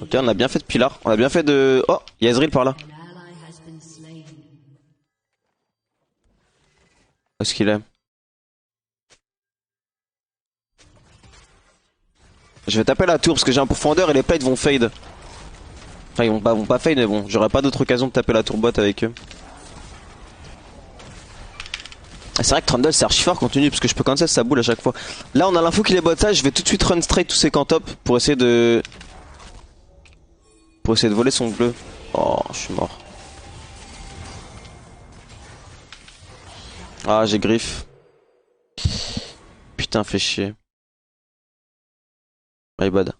S1: Ok, on a bien fait de Pilar. On a bien fait de... Oh, il y a Ezreal par là.
S2: An ally has been slain.
S1: Où est-ce qu'il est? Je vais taper la tour parce que j'ai un profondeur et les plates vont fade. Enfin, ils vont pas fade, mais bon, j'aurai pas d'autre occasion de taper la tour bot avec eux. Ah, c'est vrai que Trundle c'est archi fort continue parce que je peux cancel sa boule à chaque fois. Là on a l'info qu'il est bot side, je vais tout de suite run straight tous ses camps top pour essayer de... Pour essayer de voler son bleu. Oh, je suis mort. Ah, j'ai griffe. Putain, fait chier. My bad.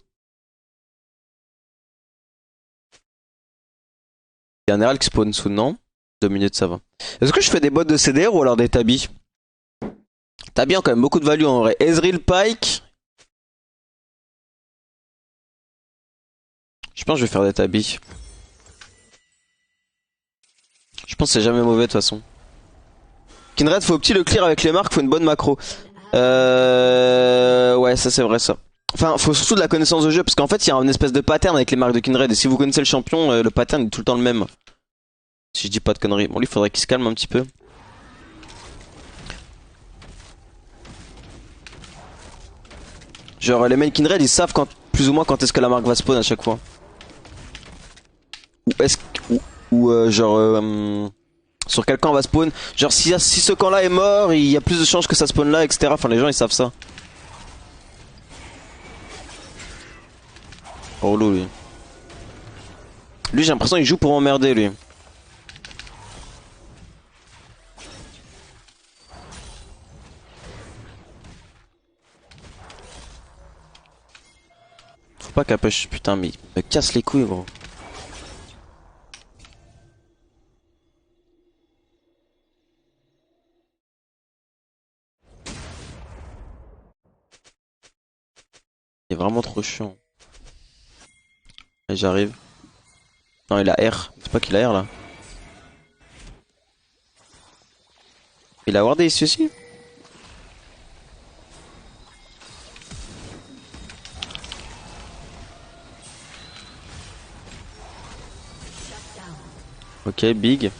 S1: Il y a un Herald qui spawn sous, non? 2 minutes, ça va. Est-ce que je fais des bots de CDR ou alors des tabis? Tabis ont quand même beaucoup de value en vrai. Ezreal Pike. Je pense que je vais faire des tabis. Je pense que c'est jamais mauvais de toute façon. Kindred, faut petit le clear avec les marques, faut une bonne macro. Ouais, ça c'est vrai ça. Enfin, faut surtout de la connaissance de jeu parce qu'en fait, il y a une espèce de pattern avec les marques de Kindred et si vous connaissez le champion, le pattern est tout le temps le même. Si je dis pas de conneries. Bon, lui, faudrait qu'il se calme un petit peu. Genre, les mains Kindred, ils savent quand, plus ou moins quand est-ce que la marque va spawn à chaque fois. Ou est-ce sur quel camp on va spawn. Genre, si ce camp-là est mort, il y a plus de chances que ça spawn là, etc. Enfin, les gens, ils savent ça. Oh, lui. Lui, j'ai l'impression qu'il joue pour emmerder, lui. Faut pas qu'à push, putain, mais il me casse les couilles, gros. Il est vraiment trop chiant. Et j'arrive. Non, il a R. C'est pas qu'il a R là. Il a wardé ici aussi. Ok, big.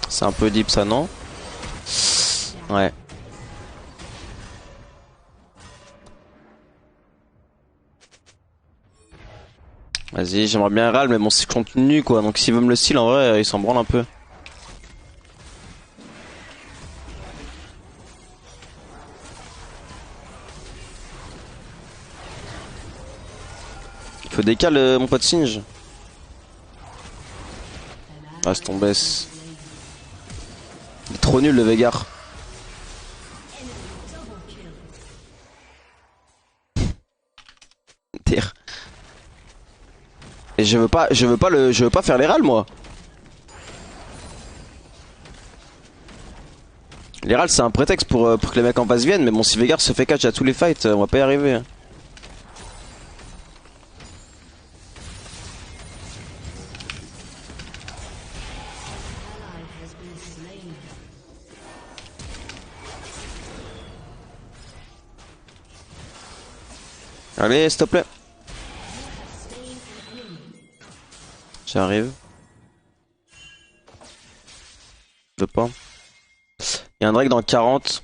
S1: C'est un peu deep ça, non? Ouais. Vas-y, j'aimerais bien râle, mais bon, c'est continu quoi. Donc s'il veut me le steal, en vrai, il s'en branle un peu. Il faut décaler mon pote Singe. Ah, c'est ton baisse. Il est trop nul le Veigar. Terre. Et je veux pas faire les râles moi. Les râles c'est un prétexte pour que les mecs en face viennent, mais bon si Veigar se fait catch à tous les fights, on va pas y arriver. Hein.
S2: Ally has been slain.
S1: Allez, s'il te plaît. J'arrive. Je veux pas. Il y a un Drake dans 40.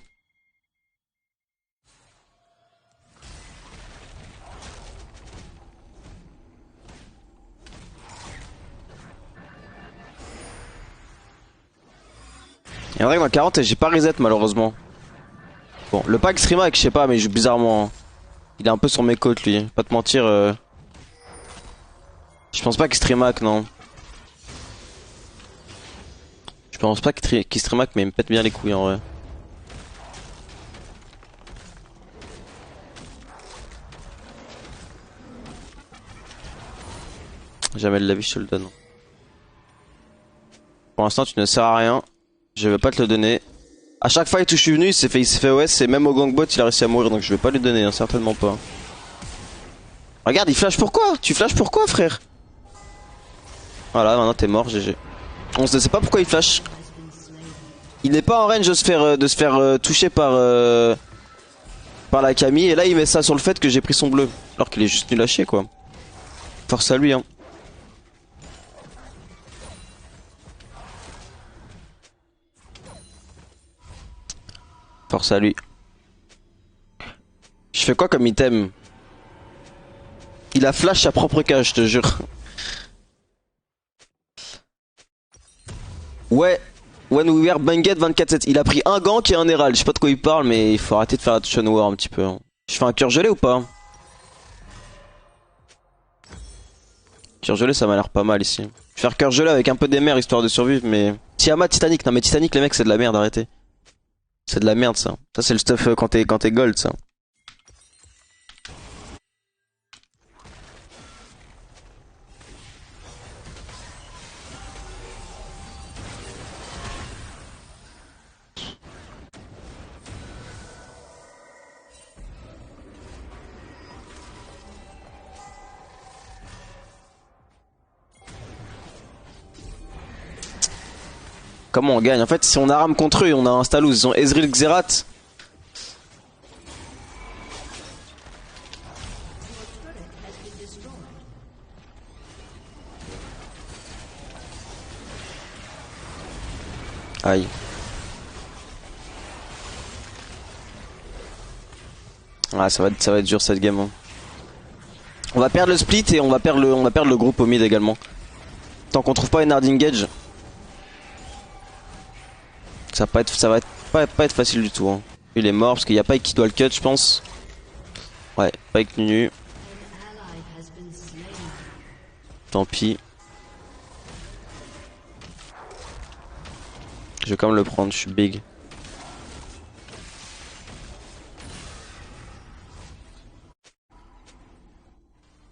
S1: Il y a un Drake dans 40 et j'ai pas reset malheureusement. Bon, le pack Streamac, je sais pas, mais il joue bizarrement, hein. Il est un peu sur mes côtes, lui. Pas te mentir. Je pense pas qu'il Streamac, non. Je pense pas qu'il Streamac, mais il me pète bien les couilles en vrai. Jamais de la vie, je te le donne. Pour l'instant, tu ne sers à rien. Je vais pas te le donner. À chaque fight où je suis venu, il s'est fait OS et même au gangbot, il a réussi à mourir, donc je vais pas lui donner, hein, certainement pas. Regarde, il flash pourquoi? Tu flash pourquoi, frère? Voilà, maintenant t'es mort, GG. On ne sait pas pourquoi il flash. Il n'est pas en range de se faire toucher par la Camille, et là il met ça sur le fait que j'ai pris son bleu. Alors qu'il est juste nul à chier, quoi. Force à lui, hein. Force à lui. Je fais quoi comme item? Il a flash sa propre cage, je te jure. Ouais. When we were banged 24-7. Il a pris un gank et un herald. Je sais pas de quoi il parle, mais il faut arrêter de faire la touch war un petit peu. Hein. Je fais un cœur gelé ou pas? Cœur gelé, ça m'a l'air pas mal ici. Je vais faire cœur gelé avec un peu d'émer histoire de survivre, mais. Tiamat, Titanic. Non, mais Titanic, les mecs, c'est de la merde, arrêtez. C'est de la merde, ça. Ça, c'est le stuff quand t'es gold, ça. Comment on gagne? En fait, si on a rame contre eux, on a un Stalouz, ils ont Ezreal Xerath. Aïe. Ah, ça va être dur cette game. Hein. On va perdre le split et on va perdre le groupe au mid également. Tant qu'on trouve pas une hard engage. Ça va pas être facile du tout. Hein. Il est mort parce qu'il n'y a pas qui doit le cut, je pense. Ouais, pas avec Nunu. Tant pis. Je vais quand même le prendre, je suis big.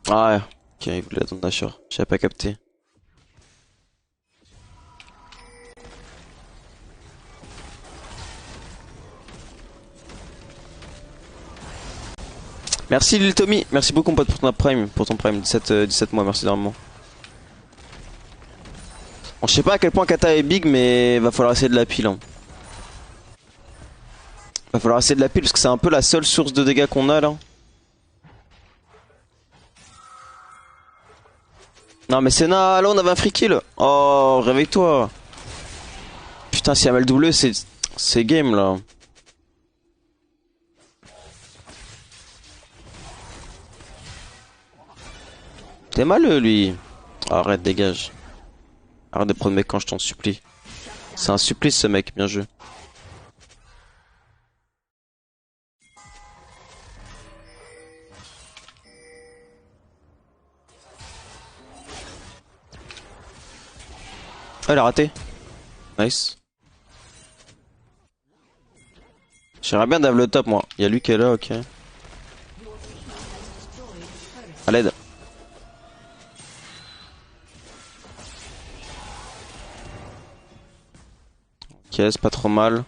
S1: Ah ouais, ok, il voulait attendre Nashor. J'avais pas capté. Merci Lil Tommy, merci beaucoup mon pote pour ton prime, 17 mois, merci énormément. Bon, je sais pas à quel point Kata est big, mais va falloir essayer de la pile. Hein. Va falloir essayer de la pile parce que c'est un peu la seule source de dégâts qu'on a là. Non mais Senna, là on avait un free kill. Oh, réveille-toi. Putain, si MLW c'est game là. T'es maleux lui. Arrête, dégage. Arrête de prendre mes camps, je t'en supplie. C'est un supplice ce mec, bien joué. Ah, elle a raté. Nice. J'aimerais bien d'avoir le top moi. Il y a lui qui est là, ok. À l'aide. Ok, c'est pas trop mal.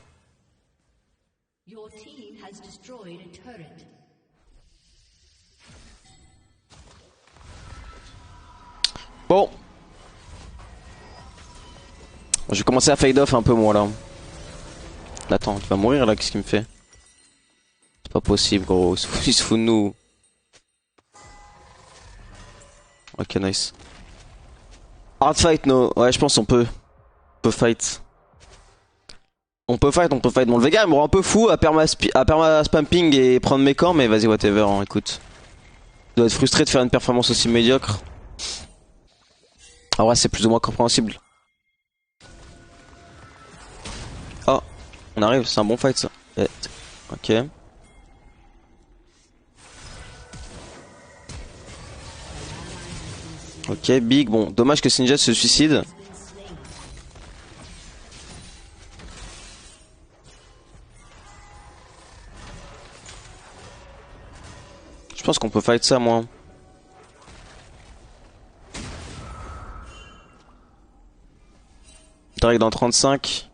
S1: Bon. Je vais commencer à fade off un peu moi là. Attends, tu vas mourir là, qu'est-ce qu'il me fait? C'est pas possible gros, il se fout de nous. Ok, nice. Hard fight, no. Ouais, je pense on peut. On peut fight. On peut fight. Bon, le Vega il me rend un peu fou à perma spamping et prendre mes camps, mais vas-y, whatever, hein, écoute. Je dois être frustré de faire une performance aussi médiocre. En vrai, c'est plus ou moins compréhensible. Oh, on arrive, c'est un bon fight ça. Ok. Ok, big. Bon, dommage que Sinjet se suicide. Je pense qu'on peut fight ça, moi. Drake dans 35.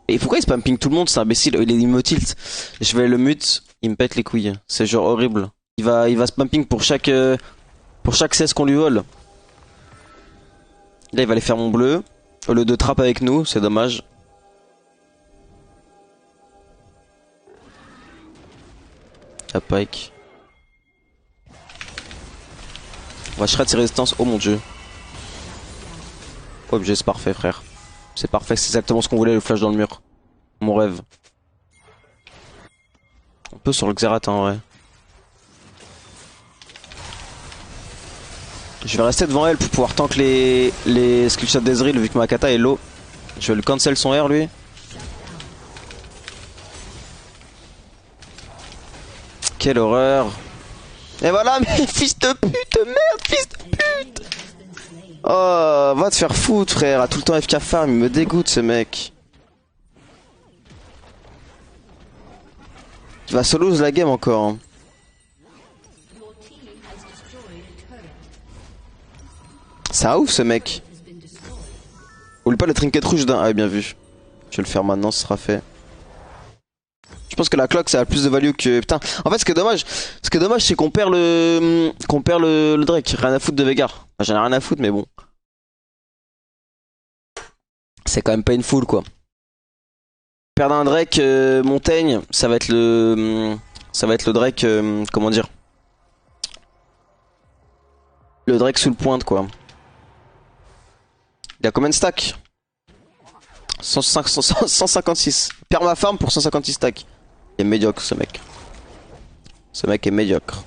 S1: Et pourquoi il spam ping tout le monde, c'est imbécile, il me tilt. Je vais le mute, il me pète les couilles. C'est genre horrible. Il va spam ping pour chaque 16 qu'on lui vole. Là il va aller faire mon bleu. Au lieu de trap avec nous, c'est dommage. La pike. On va shred ses résistances, oh mon dieu. Objet, c'est parfait frère. C'est parfait, c'est exactement ce qu'on voulait, le flash dans le mur. Mon rêve. On peut sur le Xerath en vrai. Je vais rester devant elle pour pouvoir tank les skillshots d'Ezreal vu que ma kata est low. Je vais le cancel son R lui. Quelle horreur. Et voilà, mais fils de pute, merde, fils de pute. Oh, va te faire foutre frère, à tout le temps FK farm, il me dégoûte ce mec. Tu vas solo la game encore. Hein. C'est un ouf ce mec. Oublie pas le trinket rouge d'un. Ah bien vu. Je vais le faire maintenant, ce sera fait. Je pense que la clock ça a plus de value que. Putain. En fait ce qui est dommage, c'est qu'on perd le Drake. Rien à foutre de Veigar. Enfin, j'en ai rien à foutre mais bon. C'est quand même painful quoi. Perdre un Drake Montaigne, ça va être le Drake comment dire. Le Drake sous le pointe quoi. Il a combien de stacks? 156. Perd ma farm pour 156 stacks. Il est médiocre ce mec. Ce mec est médiocre.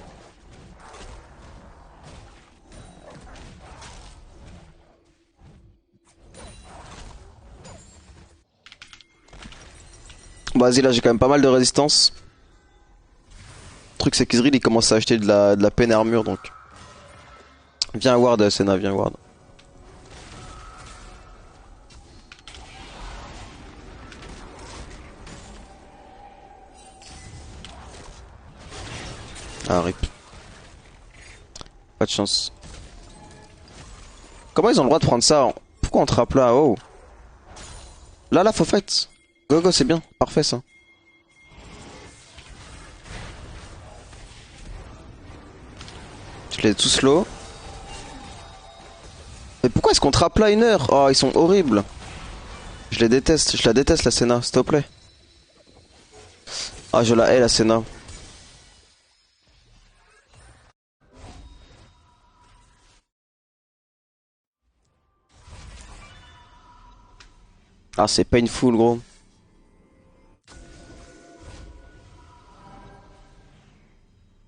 S1: Bon, vas-y, là j'ai quand même pas mal de résistance. Le truc c'est qu'Izreal il commence à acheter de la peine armure donc. Viens ward Senna, viens ward. Ah rip. Pas de chance. Comment ils ont le droit de prendre ça? Pourquoi on trappe là? Oh. Là faut fight. Go go c'est bien, parfait ça. Je les ai tous slow. Mais pourquoi est-ce qu'on trappe là 1 heure? Oh ils sont horribles. Je les déteste, je la déteste la Senna, s'il te plaît. Ah je la hais la Senna. Ah c'est painful gros.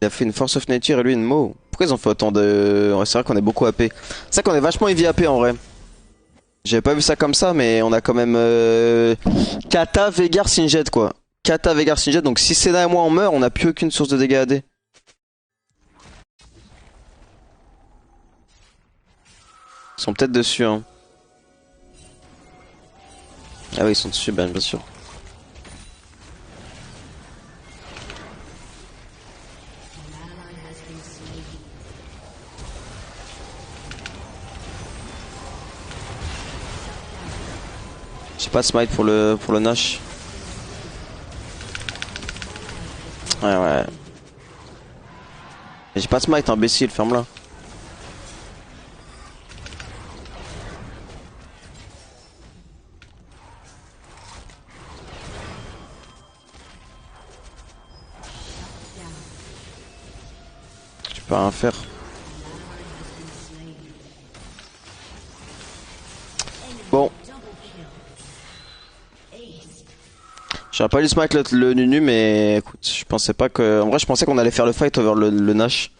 S1: Il a fait une Force of Nature et lui une Mo. Pourquoi ils ont fait autant de... C'est vrai qu'on est beaucoup AP. C'est vrai qu'on est vachement heavy AP en vrai. J'avais pas vu ça comme ça mais on a quand même Kata, Veigar, Singed quoi. Kata, Veigar, Singed, donc si Senna et moi on meurt on a plus aucune source de dégâts AD. Ils sont peut-être dessus hein. Ah oui ils sont dessus bien sûr. J'ai pas de smite pour le Nash. Ouais. J'ai pas de smite imbécile, ferme-la. Tu peux rien faire. Bon. J'aurais pas dû smite le Nunu mais écoute, je pensais pas que... En vrai je pensais qu'on allait faire le fight over le Nash.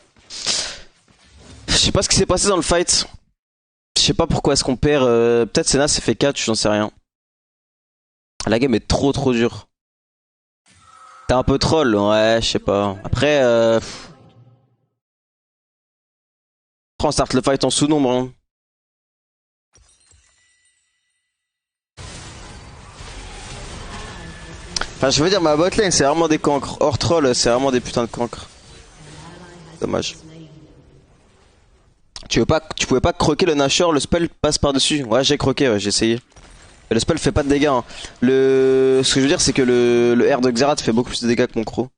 S1: Je sais pas ce qui s'est passé dans le fight. Je sais pas pourquoi est-ce qu'on perd... Peut-être Senna s'est fait catch, j'en sais rien. La game est trop dure. T'es un peu troll, ouais, je sais pas. Après, on start le fight en sous-nombre. Hein. Enfin, je veux dire, ma botlane, c'est vraiment des cancres. Hors troll, c'est vraiment des putains de cancres. Dommage. Tu pouvais pas croquer le Nashor, le spell passe par-dessus. Ouais, j'ai croqué, ouais, j'ai essayé. Mais le spell fait pas de dégâts. Hein. Ce que je veux dire, c'est que le R de Xerath fait beaucoup plus de dégâts que mon croc.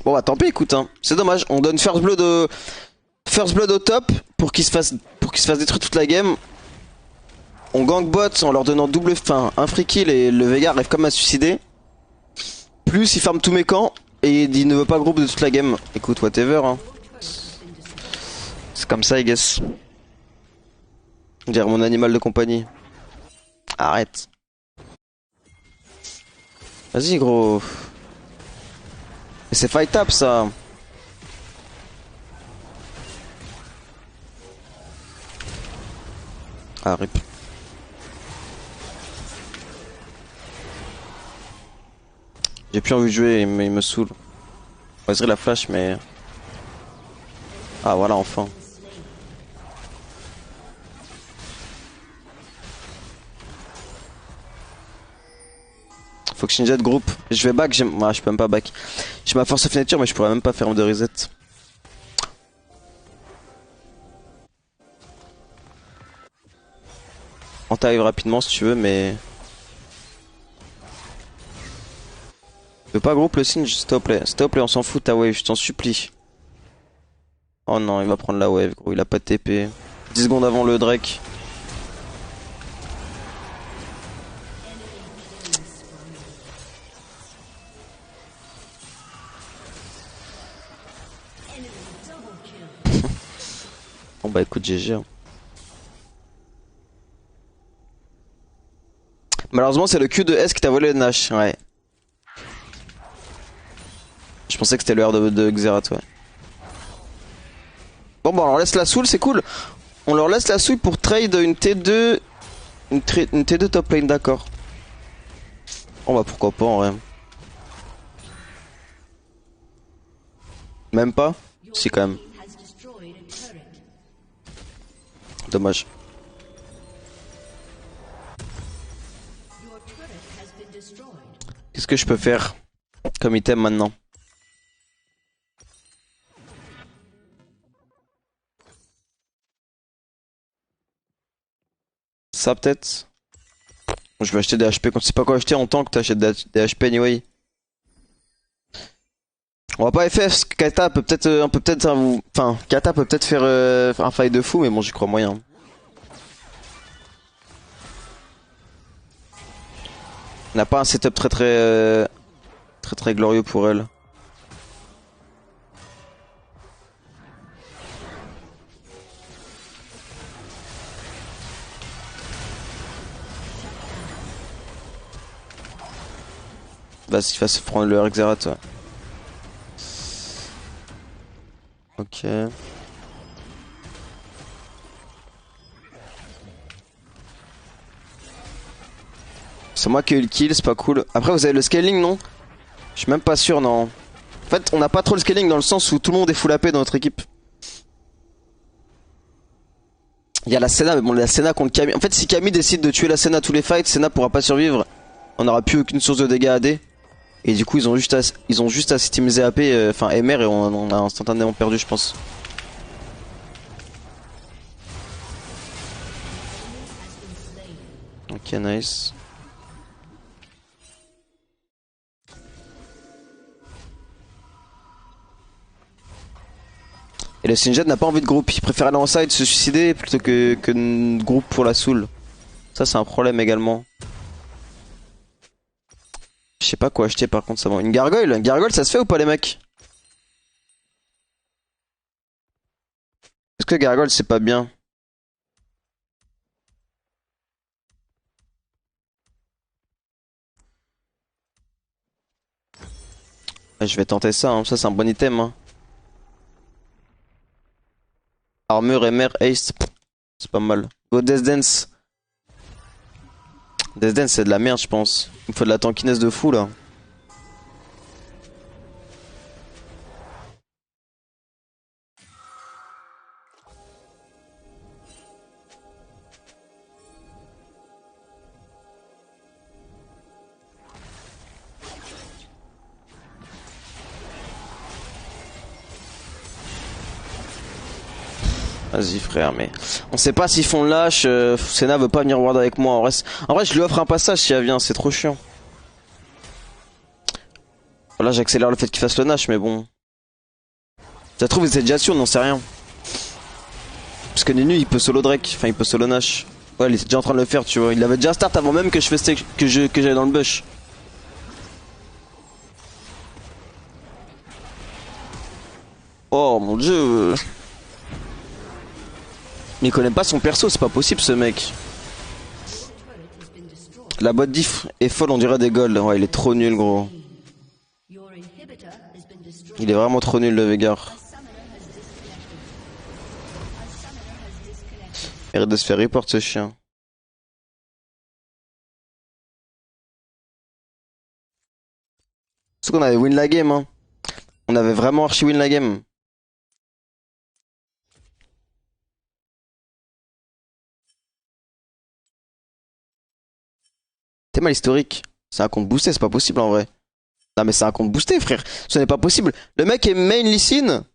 S1: Bon bah tant pis, écoute, hein. C'est dommage. On donne First Blood au top pour qu'il se fasse détruire toute la game. On gank bot en leur donnant un free kill et le Veigar arrive comme à se suicider. Plus il farm tous mes camps et il ne veut pas groupe de toute la game. Écoute, whatever. Hein. C'est comme ça, I guess. On dirait mon animal de compagnie. Arrête. Vas-y, gros. Mais c'est fight up ça. Ah, rip. J'ai plus envie de jouer, il me saoule. On va la flash, mais. Ah, voilà, enfin. Faut que Shinja de groupe. Je vais back, ah, je peux même pas back. J'ai ma force of nature, mais je pourrais même pas faire de reset. On t'arrive rapidement si tu veux, mais. Tu veux pas groupe le signe, s'il te plaît. S'il te plaît, on s'en fout ta wave, je t'en supplie. Oh non, il va prendre la wave, gros, il a pas de TP. 10 secondes avant le Drake. Bon bah écoute, GG. Hein. Malheureusement, c'est le Q de S qui t'a volé le Nash, ouais. Je pensais que c'était le R de Xerath, ouais. Bon, on leur laisse la soul, c'est cool. On leur laisse la soul pour trade une T2. Une T2 top lane, d'accord. Bon, bah pourquoi pas en vrai. Même pas? Si, quand même. Dommage. Qu'est-ce que je peux faire comme item maintenant? Ça peut-être. Je vais acheter des HP. Quand tu sais pas quoi acheter en tant que t'achètes des HP anyway. On va pas FF parce que Kata peut peut-être enfin Kata peut peut-être faire un fight de fou, mais bon, j'y crois moyen. On n'a pas un setup très glorieux pour elle. Vas-y, va se prendre le Xerath, ouais. Ok. C'est moi qui ai eu le kill, c'est pas cool. Après, vous avez le scaling, non? Je suis même pas sûr, non. En fait, on n'a pas trop le scaling dans le sens où tout le monde est full AP dans notre équipe. Il y a la Senna, mais bon, la Senna contre Kami. En fait, si Kami décide de tuer la Senna tous les fights, Senna pourra pas survivre. On n'aura plus aucune source de dégâts AD. Et du coup, ils ont juste à systemiser AP, enfin MR, et on a instantanément perdu, je pense. Ok, nice. Et le Sinjad n'a pas envie de groupe, il préfère aller en side se suicider plutôt que de groupe pour la soul. Ça, c'est un problème également. Je sais pas quoi acheter par contre, ça va. Une gargoyle? Une gargoyle, ça se fait ou pas, les mecs? Est-ce que gargoyle, c'est pas bien? Ouais, je vais tenter ça, hein. Ça, c'est un bon item. Hein. Armure, MR, haste, c'est pas mal. Go Death Dance. Death Dance c'est de la merde je pense. Il me faut de la tankiness de fou là. Vas-y frère, mais on sait pas s'ils font le lâche. Senna veut pas venir ward avec moi. En vrai, je lui offre un passage si elle vient, c'est trop chiant. Là, j'accélère le fait qu'il fasse le Nash, mais bon. Ça se trouve, c'est déjà sûr, on n'en sait rien. Parce que Nunu, il peut solo Drake, enfin, il peut solo Nash. Ouais, il est déjà en train de le faire, tu vois. Il avait déjà start avant même que je fasse que j'aille dans le bush. Oh mon dieu. Mais il connaît pas son perso, c'est pas possible ce mec. La bot diff est folle, on dirait des golds. Ouais, il est trop nul, gros. Il est vraiment trop nul, le Veigar. Mérite de se faire report, ce chien. Surtout qu'on avait win la game, hein. On avait vraiment archi win la game. T'es mal historique. C'est un compte boosté, c'est pas possible en vrai. Non mais c'est un compte boosté frère. Ce n'est pas possible. Le mec est main Lee Sin.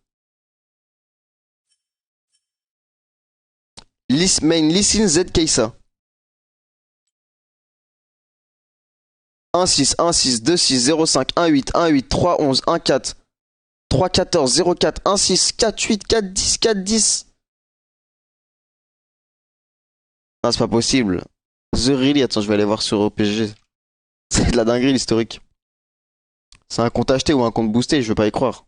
S1: Main Lee Sin Z Kai'Sa. 1-6, 1-6, 2-6, 0-5, 1-8, 1-8, 3-11, 1-4, 3-14, 0-4, 1-6, 4-8, 4-10, 4-10. Non c'est pas possible. The Really, attends je vais aller voir sur OPG. C'est de la dinguerie l'historique. C'est un compte acheté ou un compte boosté, je veux pas y croire.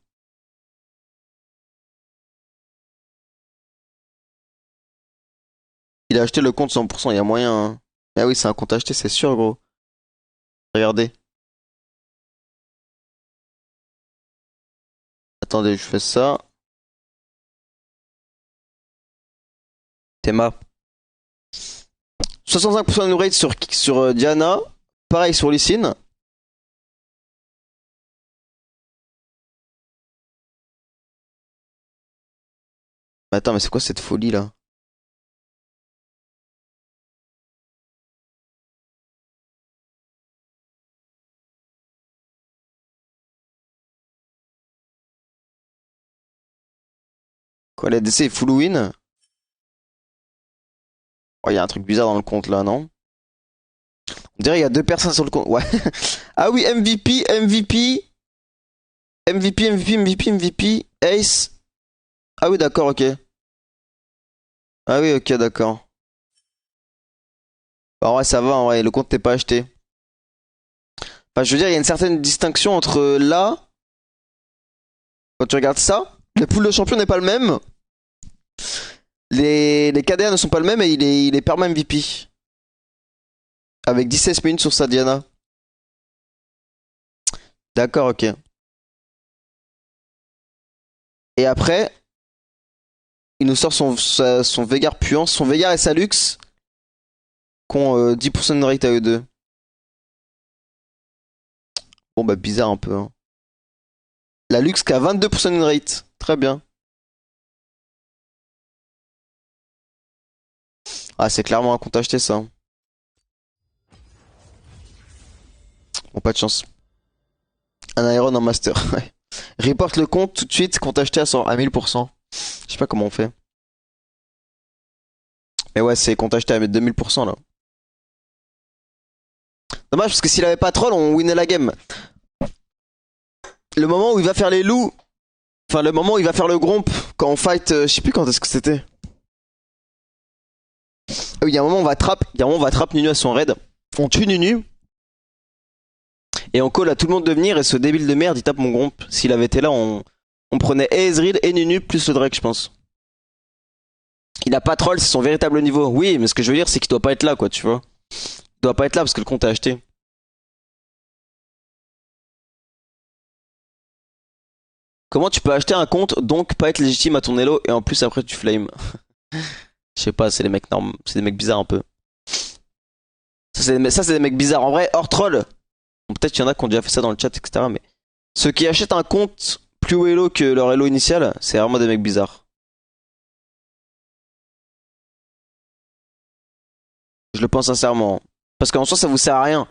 S1: Il a acheté le compte 100%, il y a moyen. Hein. Ah oui, c'est un compte acheté, c'est sûr, gros. Regardez. Attendez, je fais ça. Théma. 65% de nous rate sur Diana. Pareil sur Lee Sin. Mais attends, mais c'est quoi cette folie là? Quoi, la DC est full win? Oh, y a un truc bizarre dans le compte là, non? On dirait qu'il y a deux personnes sur le compte. Ouais. Ah oui, MVP, MVP. MVP, MVP, MVP, MVP. Ace. Ah oui, d'accord, ok. Ah oui, ok, d'accord. Bah, en vrai, ça va, en vrai, le compte n'est pas acheté. Enfin, je veux dire, il y a une certaine distinction entre là, quand tu regardes ça, le pool de champions n'est pas le même. Les KDA ne sont pas le même et il est perma MVP. Avec 17 minutes sur sa Diana. D'accord, ok. Et après, il nous sort son Veigar puant, son Veigar et sa Lux, qui ont 10% de rate à eux deux. Bon bah bizarre un peu. Hein. La Lux qui a 22% de rate. Très bien. Ah c'est clairement un compte acheté ça. Bon pas de chance. Un Iron en master. Report le compte tout de suite, compte acheté à 1000%. Je sais pas comment on fait. Mais ouais c'est compte acheté à 2000% là. Dommage parce que s'il avait pas troll on winait la game. Le moment où il va faire les loups. Enfin le moment où il va faire le gromp quand on fight, je sais plus quand est-ce que c'était. Ah oui, il y a un moment où on va trap Nunu à son raid. On tue Nunu. Et on call à tout le monde de venir et ce débile de merde il tape mon gromp. S'il avait été là on prenait et Ezreal et Nunu plus le Drake je pense. Il a pas troll, c'est son véritable niveau. Oui mais ce que je veux dire c'est qu'il doit pas être là quoi tu vois. Il doit pas être là parce que le compte est acheté. Comment tu peux acheter un compte donc pas être légitime à ton elo et en plus après tu flames? Je sais pas, c'est des mecs c'est des mecs bizarres un peu. Ça, c'est des mecs bizarres. En vrai, hors troll, bon, peut-être qu'il y en a qui ont déjà fait ça dans le chat, etc. Mais ceux qui achètent un compte plus haut elo que leur elo initial, c'est vraiment des mecs bizarres. Je le pense sincèrement. Parce qu'en soi, ça vous sert à rien.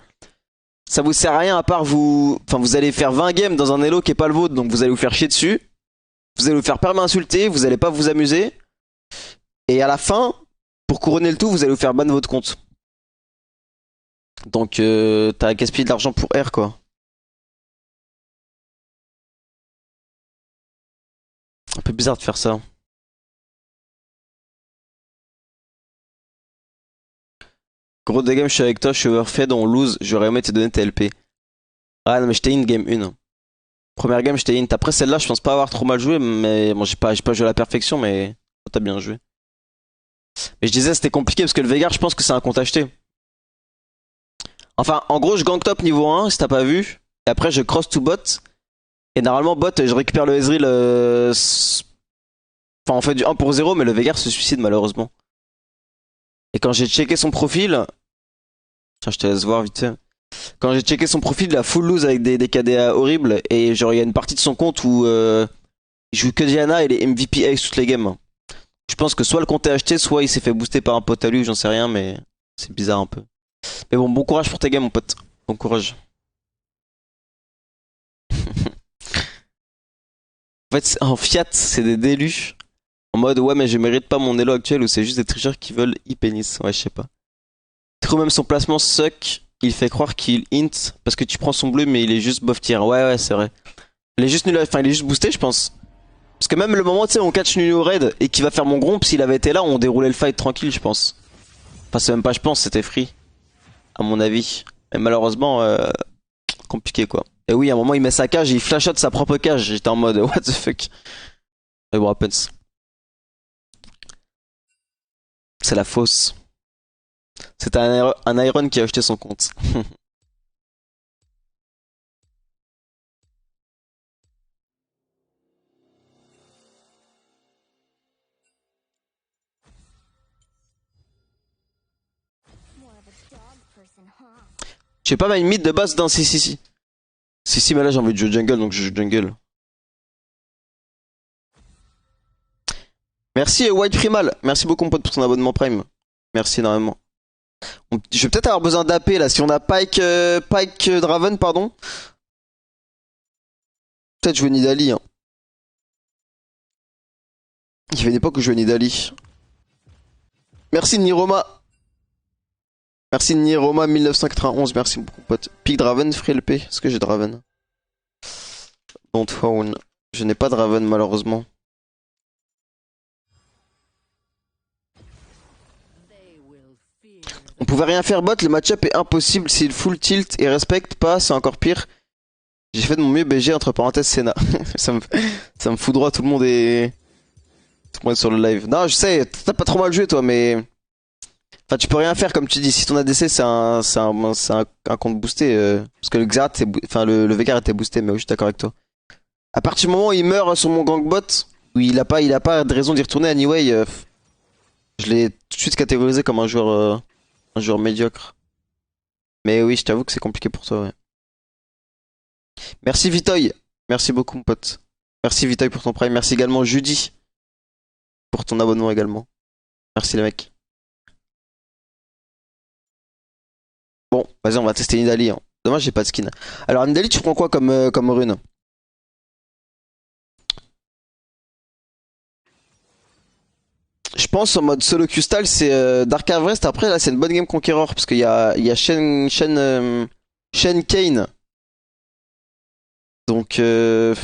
S1: Ça vous sert à rien à part vous. Enfin, vous allez faire 20 games dans un elo qui est pas le vôtre, donc vous allez vous faire chier dessus. Vous allez vous faire perma insulter, vous allez pas vous amuser. Et à la fin, pour couronner le tout, vous allez vous faire ban votre compte. Donc, t'as gaspillé de l'argent pour R, quoi. Un peu bizarre de faire ça. Gros des games, je suis avec toi, je suis overfed, on lose, j'aurais aimé te donner TLP. Ah non, mais j'étais in game 1. Première game, j'étais in. Après celle-là, je pense pas avoir trop mal joué, mais bon, j'ai pas joué à la perfection, mais t'as bien joué. Mais je disais, c'était compliqué parce que le Veigar, je pense que c'est un compte acheté. Enfin, en gros, je gank top niveau 1, si t'as pas vu. Et après, je cross to bot. Et normalement, bot, je récupère le Ezreal. Enfin, on fait du 1 pour 0, mais le Veigar se suicide malheureusement. Et quand j'ai checké son profil. Tiens, je te laisse voir vite fait. Quand j'ai checké son profil, il a full lose avec des KDA horribles. Et genre, il y a une partie de son compte où il joue que Diana et les MVP Ace toutes les games. Je pense que soit le compte est acheté, soit il s'est fait booster par un pote à lui, j'en sais rien, mais c'est bizarre un peu. Mais bon, bon courage pour tes games, mon pote. Bon courage. En fait, en Fiat, c'est des délus. En mode, ouais, mais je mérite pas mon elo actuel ou c'est juste des tricheurs qui veulent e-pénis. Ouais, je sais pas. Trop même son placement suck. Il fait croire qu'il int parce que tu prends son bleu, mais il est juste bof tier. Ouais, ouais, c'est vrai. Il est juste nul, enfin, il est juste boosté, je pense. Parce que même le moment, tu sais, on catch Nuno raid et qu'il va faire mon gromp, s'il avait été là, on déroulait le fight tranquille, je pense. Enfin, c'est même pas, je pense, c'était free. À mon avis. Mais malheureusement, compliqué quoi. Et oui, à un moment, il met sa cage et il flash out sa propre cage. J'étais en mode, what the fuck. Mais bon, happens. C'est la fausse. C'est un Iron qui a acheté son compte. Je sais pas, ma mid de base dans si si si. Si si, mais là j'ai envie de jouer jungle donc je joue jungle. Merci White Primal. Merci beaucoup mon pote pour ton abonnement Prime. Merci énormément. Je vais peut-être avoir besoin d'AP là. Si on a Pike Draven, pardon. Peut-être jouer Nidali. Hein. Il y avait une époque où je jouais Nidali. Merci Niroma. Merci Niroma 1991. Merci beaucoup pote. Pick Draven, free LP. Est-ce que j'ai Draven? Don't phone. Je n'ai pas Draven malheureusement. On pouvait rien faire bot, le match-up est impossible s'il full tilt et respecte pas, c'est encore pire. J'ai fait de mon mieux BG entre parenthèses Senna. ça me fout droit, tout le monde est sur le live. Non, je sais, t'as pas trop mal joué toi, mais enfin tu peux rien faire comme tu dis. Si ton ADC c'est un compte boosté, parce que le Xerath, enfin le Veigar était boosté, mais oui, je suis d'accord avec toi. À partir du moment où il meurt sur mon gank bot, où il a pas de raison d'y retourner anyway, je l'ai tout de suite catégorisé comme un joueur médiocre. Mais oui, je t'avoue que c'est compliqué pour toi, ouais. Merci Vitoy. Merci beaucoup, mon pote. Merci Vitoy pour ton prime. Merci également Judy pour ton abonnement également. Merci les mecs. Bon, vas-y, on va tester Nidali. Hein. Dommage, j'ai pas de skin. Alors, Nidali, tu prends quoi comme rune? Je pense en mode solo Q-Style, c'est Dark Harvest. Après, là, c'est une bonne game Conqueror parce qu'il y a Shen Kane. Donc, en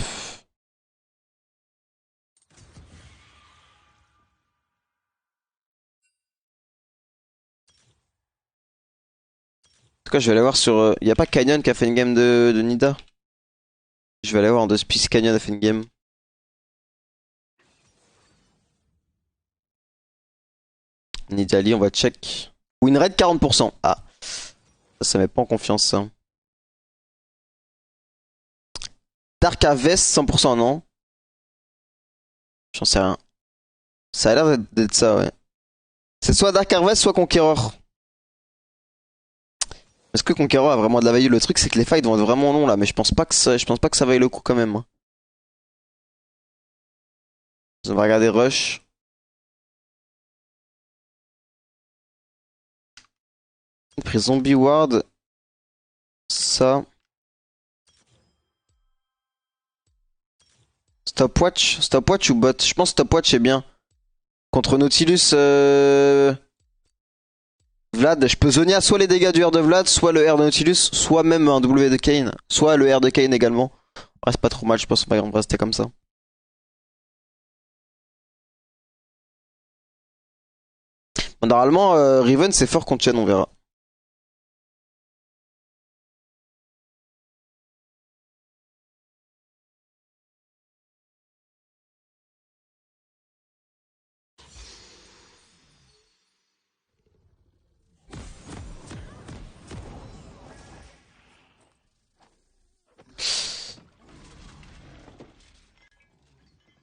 S1: tout cas, je vais aller voir sur. Il y a pas Canyon qui a fait une game de Nida? Je vais aller voir en deux spies Canyon a fait une game. Nidali, on va check. Win rate 40%. Ah, ça met pas en confiance ça. Dark Harvest 100% non? J'en sais rien. Ça a l'air d'être ça, ouais. C'est soit Dark Harvest, soit Conqueror. Est-ce que Conqueror a vraiment de la value? Le truc, c'est que les fights vont être vraiment longs là, mais je pense pas que ça vaille le coup quand même. On va regarder Rush. Pris Zombie Ward. Ça. Stopwatch ou bot? Je pense Stopwatch est bien. Contre Nautilus, Vlad, je peux zonia soit les dégâts du R de Vlad, soit le R de Nautilus, soit même un W de Kane, soit le R de Kane également. Ouais, c'est pas trop mal, je pense qu'on va rester comme ça. Bon, normalement, Riven c'est fort contre Chen, on verra.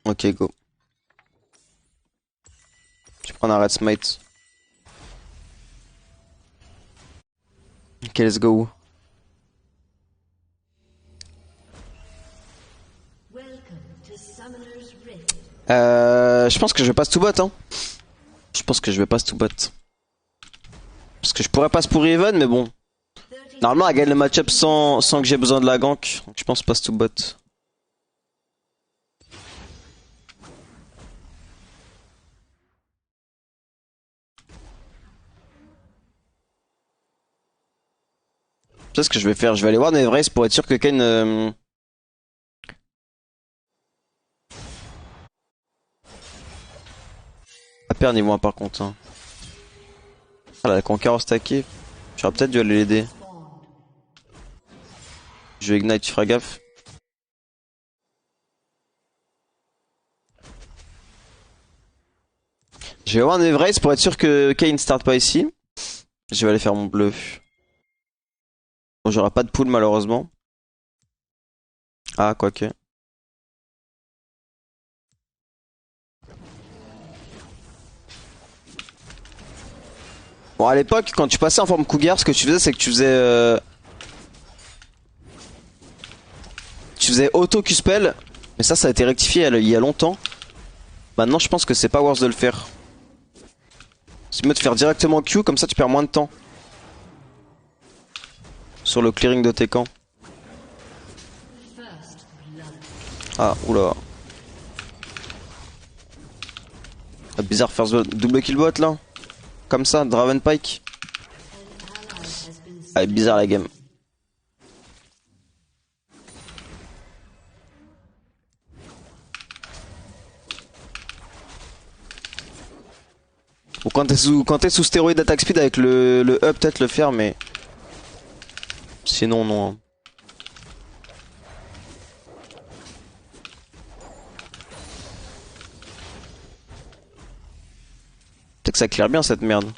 S1: Ok, go. Je prends un Red Smite. Ok, let's go.
S2: Welcome to Summoner's Rift.
S1: Je pense que je vais pass to bot, hein. Je pense que je vais pass to bot. Parce que je pourrais pass pour Riven, mais bon. Normalement, elle gagne le match-up sans que j'ai besoin de la gank. Donc je pense pass to bot. C'est ce que je vais faire. Je vais aller voir Nevrace pour être sûr que Kane. A perdre niveau 1 par contre. Hein. Ah, la Conqueror stacké. J'aurais peut-être dû aller l'aider. Je vais Ignite, tu feras gaffe. Je vais voir Nevrace pour être sûr que Kane start pas ici. Je vais aller faire mon bleu. Bon, j'aurai pas de pool malheureusement. Ah, quoique. Bon, à l'époque, quand tu passais en forme Cougar, ce que tu faisais, c'est que tu faisais auto Q-spell. Mais ça a été rectifié il y a longtemps. Maintenant, je pense que c'est pas worth de le faire. C'est mieux de faire directement Q, comme ça tu perds moins de temps. Sur le clearing de tes camps. Ah, oula. Ah, bizarre faire ce double kill bot là. Comme ça, Dravenpike. Ah, bizarre la game. Ou quand t'es sous stéroïde d'attaque speed avec le up, peut-être le faire, mais. Sinon, non. Peut-être que ça claire bien cette merde.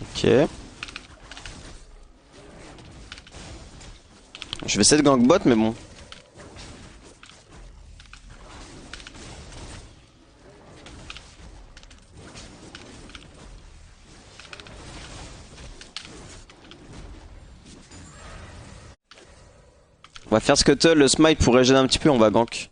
S1: Ok. Je vais essayer de gank bot, mais bon. On va faire Scuttle, le smite pour régénérer un petit peu, on va gank.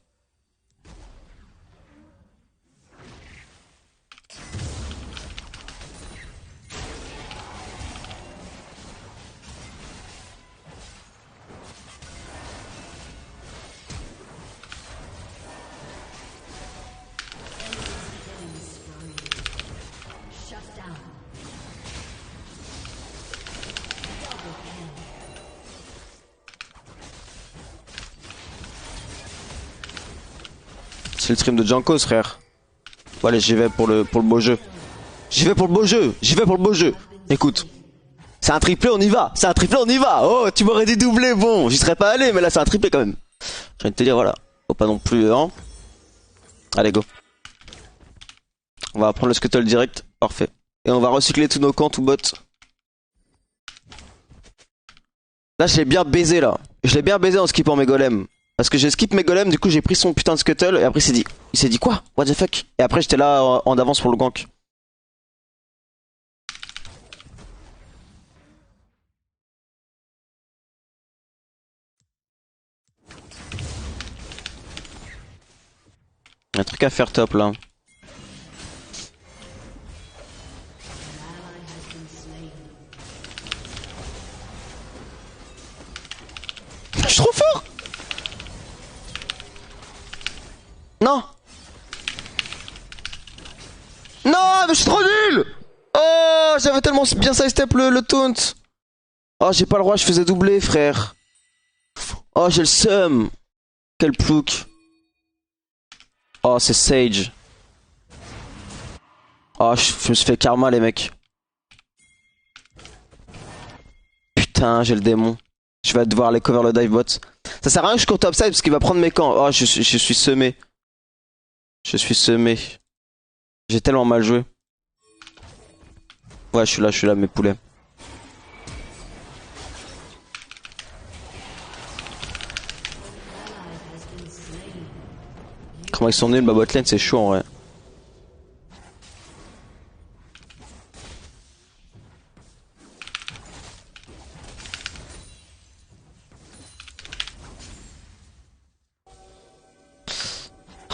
S1: C'est le stream de Jankos, frère. Bon, allez, j'y vais pour le beau jeu. J'y vais pour le beau jeu. J'y vais pour le beau jeu. Écoute. C'est un triplé, on y va. C'est un triplé, on y va. Oh, tu m'aurais dit doublé, bon. J'y serais pas allé, mais là, c'est un triplé quand même. J'ai envie de te dire, voilà. Faut pas non plus, hein. Allez, go. On va prendre le scuttle direct. Parfait. Et on va recycler tous nos camps, tout bot. Là, je l'ai bien baisé, là. Je l'ai bien baisé en skippant mes golems. Parce que j'ai skip mes golems, du coup, j'ai pris son putain de scuttle. Et après, il s'est dit quoi? What the fuck? Et après, j'étais là en avance pour le gank. Un truc à faire top, là. Je suis trop fort! Non! Non, mais je suis trop nul! Oh, j'avais tellement bien sidestep le taunt. Oh, j'ai pas le droit, je faisais doubler, frère. Oh, j'ai le seum. Quel plouc. Oh, c'est Sage. Oh, je me suis fait karma, les mecs. Putain, j'ai le démon. Je vais devoir aller cover le dive bot. Ça sert à rien que je cours topside parce qu'il va prendre mes camps. Oh, je suis semé. Je suis semé. J'ai tellement mal joué. Ouais, je suis là, mes poulets. Comment ils sont nuls, ma botlane, c'est chaud en vrai.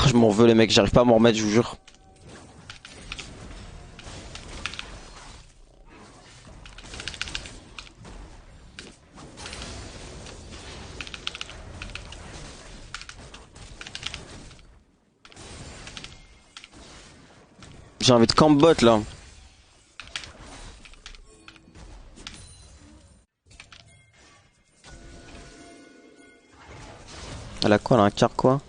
S1: Je m'en veux les mecs, j'arrive pas à m'en remettre, je vous jure. J'ai envie de camp bot là. Elle a quoi? Elle a un quart quoi?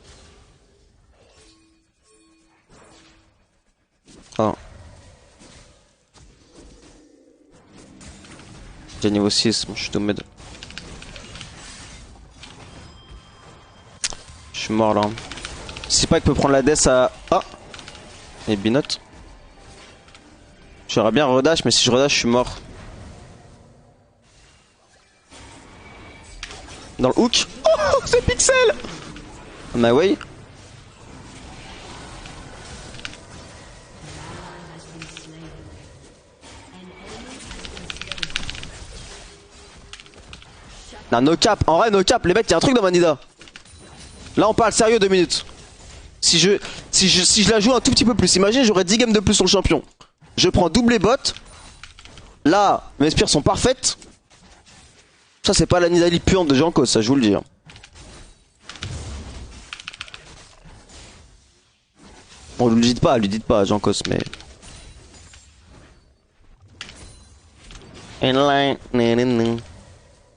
S1: Oh. J'ai niveau 6, bon, je suis tombé. Je suis mort là. Si pas qu'il peut prendre la death à... Ah. Et binote. J'aurais bien redash, mais si je redash, je suis mort. Dans le hook. Oh, c'est Pixel. Bah oui. Non, no cap. En vrai, no cap. Les mecs, y'a un truc dans Manida. Là, on parle sérieux 2 minutes. Si je la joue un tout petit peu plus, imagine, j'aurais 10 games de plus sur le champion. Je prends double bot. Là, mes spires sont parfaites. Ça, c'est pas la Nidalee puante de Jankos, ça, je vous le dis. Bon, lui dites pas, Jankos, mais.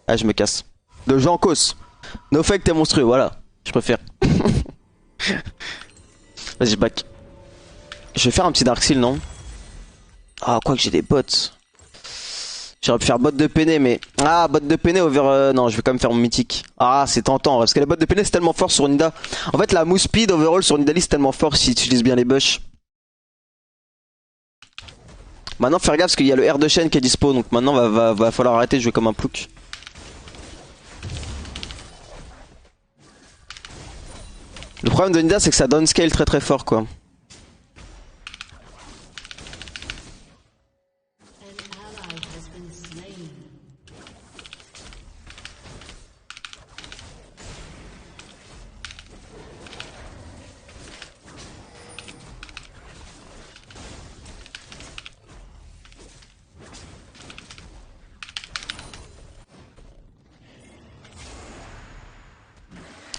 S1: Ah, je me casse. De Jankos. No fake, t'es monstrueux, voilà. Je préfère. Vas-y, back. Je vais faire un petit Dark Seal, non? Ah, quoi que j'ai des bots. J'aurais pu faire bot de Pene, mais... Ah, bot de Pene over... Non, je vais quand même faire mon mythique. Ah, c'est tentant, parce que la bot de Pene, c'est tellement fort sur Nida. En fait, la move speed overall sur Nidalee, c'est tellement fort si tu utilises bien les bush. Maintenant, faire gaffe, parce qu'il y a le R de chaîne qui est dispo, donc maintenant, va falloir arrêter de jouer comme un plouc. Le problème de Nida, c'est que ça donne scale très très fort, quoi.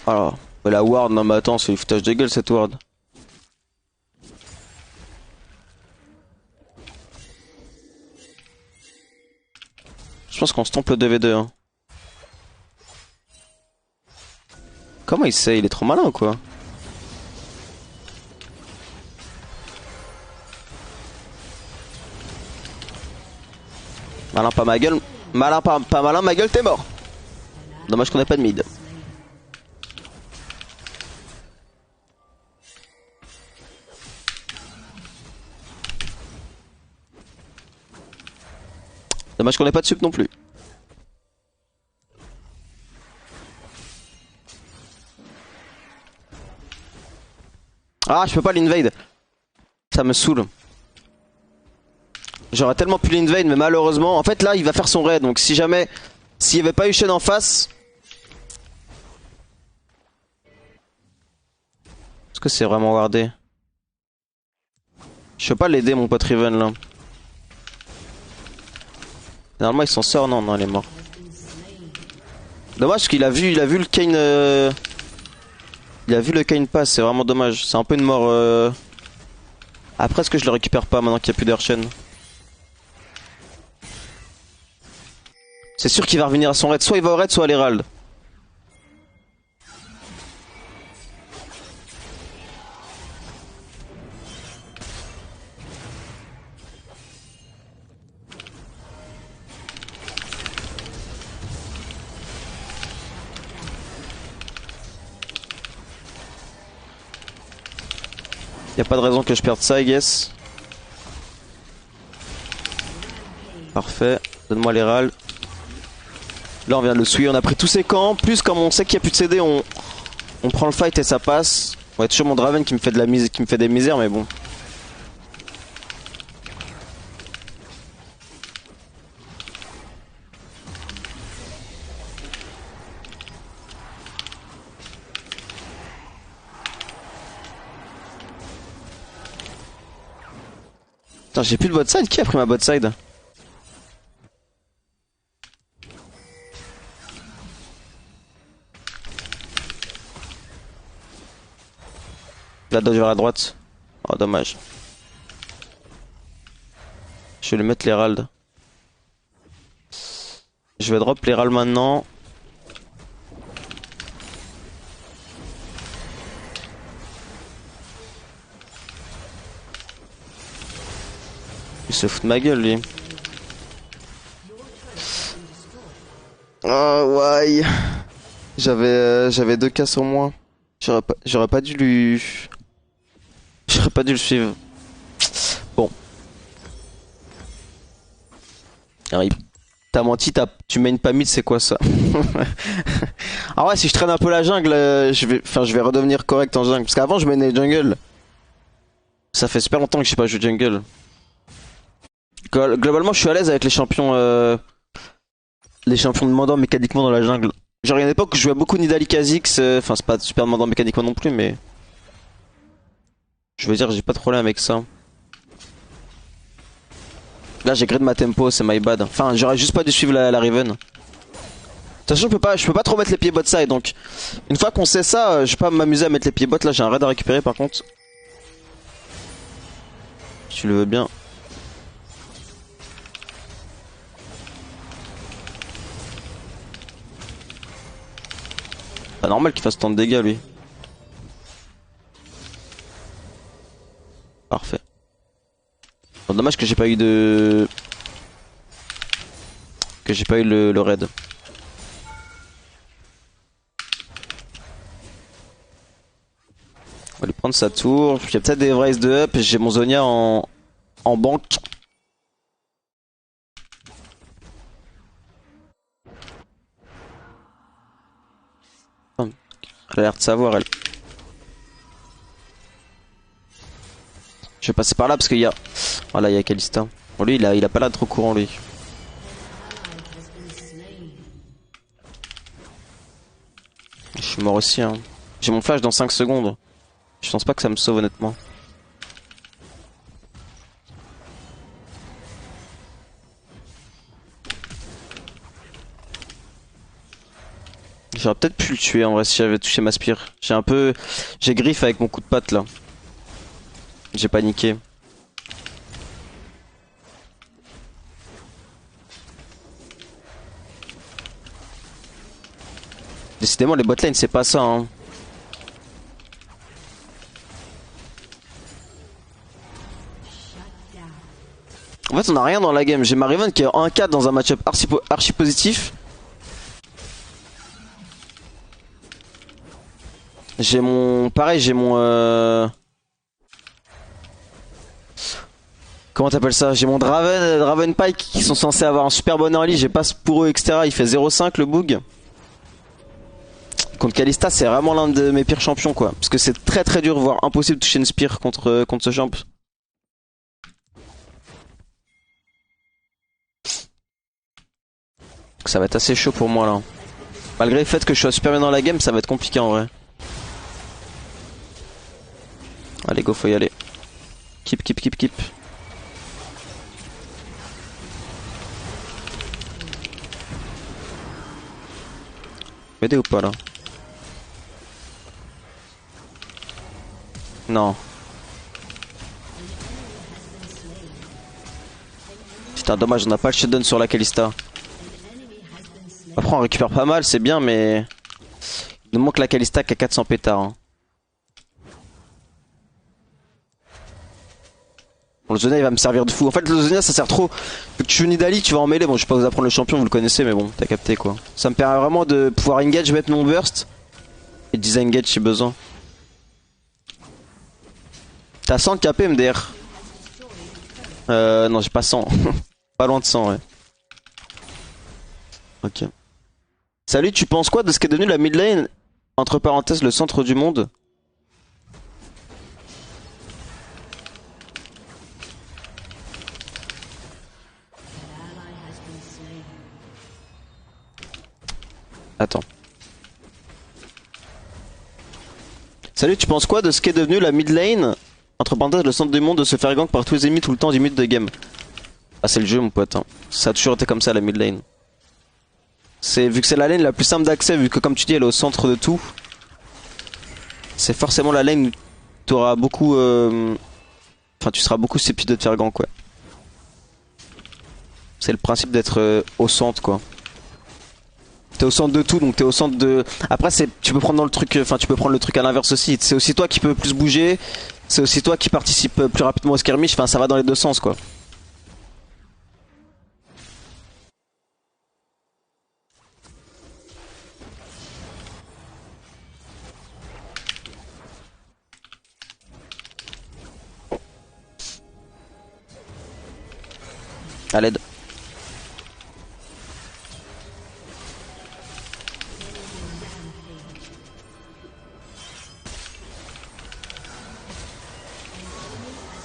S1: Alors, la ward, non mais attends, c'est du foutage de gueule cette ward. Je pense qu'on se trompe le 2v2 hein. Comment il sait? Il est trop malin ou quoi? Malin pas ma gueule. Malin pas malin ma gueule, t'es mort. Dommage qu'on ait pas de mid. Dommage qu'on ait pas de sup non plus. Ah, je peux pas l'invade. Ça me saoule. J'aurais tellement pu l'invade, mais malheureusement, en fait là il va faire son raid, donc si jamais, s'il y avait pas eu Shen en face. Est-ce que c'est vraiment wardé? Je peux pas l'aider mon pote Riven là. Normalement il s'en sort, non, non il est mort. Dommage qu'il a vu, le Kane. Il a vu le Kane pass, c'est vraiment dommage. C'est un peu une mort. Après, est-ce que je le récupère pas maintenant qu'il n'y a plus d'Urshen? C'est sûr qu'il va revenir à son raid. Soit il va au raid, soit à l'Herald. Y a pas de raison que je perde ça, I guess. Parfait. Donne-moi l'Herald. Là on vient de le souiller, on a pris tous ses camps. Plus comme on sait qu'il n'y a plus de CD, on prend le fight et ça passe. Ouais, toujours mon Draven qui me fait de la mise, qui me fait des misères, mais bon. Putain, j'ai plus de bot side. Qui a pris ma bot side? La dodge vers la droite. Oh dommage. Je vais lui mettre l'Herald. Je vais drop l'Herald maintenant. Il se fout de ma gueule lui. Oh ouais. J'avais 2 cas sur moi. J'aurais pas dû lui. J'aurais pas dû le suivre. Bon. Alors, t'as menti, tu main pas mid, c'est quoi ça? Ah ouais, si je traîne un peu la jungle, je vais redevenir correct en jungle. Parce qu'avant je mainais jungle. Ça fait super longtemps que j'ai pas joué jungle. Globalement, je suis à l'aise avec les champions demandants mécaniquement dans la jungle. Genre, il y a une époque où je jouais beaucoup Nidalee Kha'Zix, enfin, c'est pas super demandant mécaniquement non plus, mais. Je veux dire, j'ai pas de problème avec ça. Là, j'ai grade ma tempo, c'est my bad. Enfin, j'aurais juste pas dû suivre la Riven. De toute façon, je peux pas trop mettre les pieds bot side, donc. Une fois qu'on sait ça, je vais pas m'amuser à mettre les pieds bot. Là, j'ai un raid à récupérer par contre. Si tu le veux bien. Pas normal qu'il fasse tant de dégâts lui. Parfait. Bon, dommage que j'ai pas eu de. Que j'ai pas eu le raid. On va lui prendre sa tour. Il y a peut-être des Vraise de up et j'ai mon Zonia en banque. Elle a l'air de savoir elle. Je vais passer par là parce qu'il y a. Voilà, il y a Kalista. Bon, lui, il a pas l'air trop courant, lui. Je suis mort aussi, hein. J'ai mon flash dans 5 secondes. Je pense pas que ça me sauve, honnêtement. J'aurais peut-être pu le tuer en vrai si j'avais touché ma spire. J'ai griffe avec mon coup de patte là. J'ai paniqué. Décidément les botlane c'est pas ça hein. En fait on a rien dans la game. J'ai ma Riven qui est en 1-4 dans un match-up archi positif. J'ai mon... Pareil j'ai mon... Comment t'appelles ça? J'ai mon Draven Pike qui sont censés avoir un super bon early, j'ai pas pour eux, etc. Il fait 0,5 le boog. Contre Kalista, c'est vraiment l'un de mes pires champions, quoi. Parce que c'est très très dur, voire impossible de toucher une spear contre ce champ. Ça va être assez chaud pour moi là. Malgré le fait que je sois super bien dans la game, ça va être compliqué en vrai. Allez go, faut y aller. Keep. M'aider ou pas là? Non. Putain dommage, on n'a pas le shutdown sur la Kalista. Après on récupère pas mal, c'est bien, mais il nous manque la Kalista qui a 400 pétards. Hein. Bon, le Zonia il va me servir de fou. En fait le Zonia ça sert trop. Vu que tu joues Nidalee, tu vas en mêler. Bon je vais pas vous apprendre le champion, vous le connaissez, mais bon t'as capté quoi. Ça me permet vraiment de pouvoir engage, mettre mon burst et disengage si besoin. T'as 100 KP MDR? Non j'ai pas 100. Pas loin de 100 ouais. Ok. Salut, tu penses quoi de ce qu'est devenu la mid lane, entre parenthèses le centre du monde? Attends. Salut, tu penses quoi de ce qu'est devenu la mid lane, entre parenthèses le centre du monde, de se faire gank par tous les ennemis tout le temps 10 minutes de game? Ah c'est le jeu mon pote, hein. Ça a toujours été comme ça la mid lane. Vu que c'est la lane la plus simple d'accès, vu que comme tu dis elle est au centre de tout. C'est forcément la lane où t'auras beaucoup... Enfin tu seras beaucoup susceptible de te faire gank ouais. C'est le principe d'être au centre quoi. T'es au centre de tout, donc t'es au centre de... Après tu peux prendre dans le truc, enfin tu peux prendre le truc à l'inverse aussi. C'est aussi toi qui peux plus bouger, c'est aussi toi qui participe plus rapidement au skirmish, enfin ça va dans les deux sens quoi. À l'aide.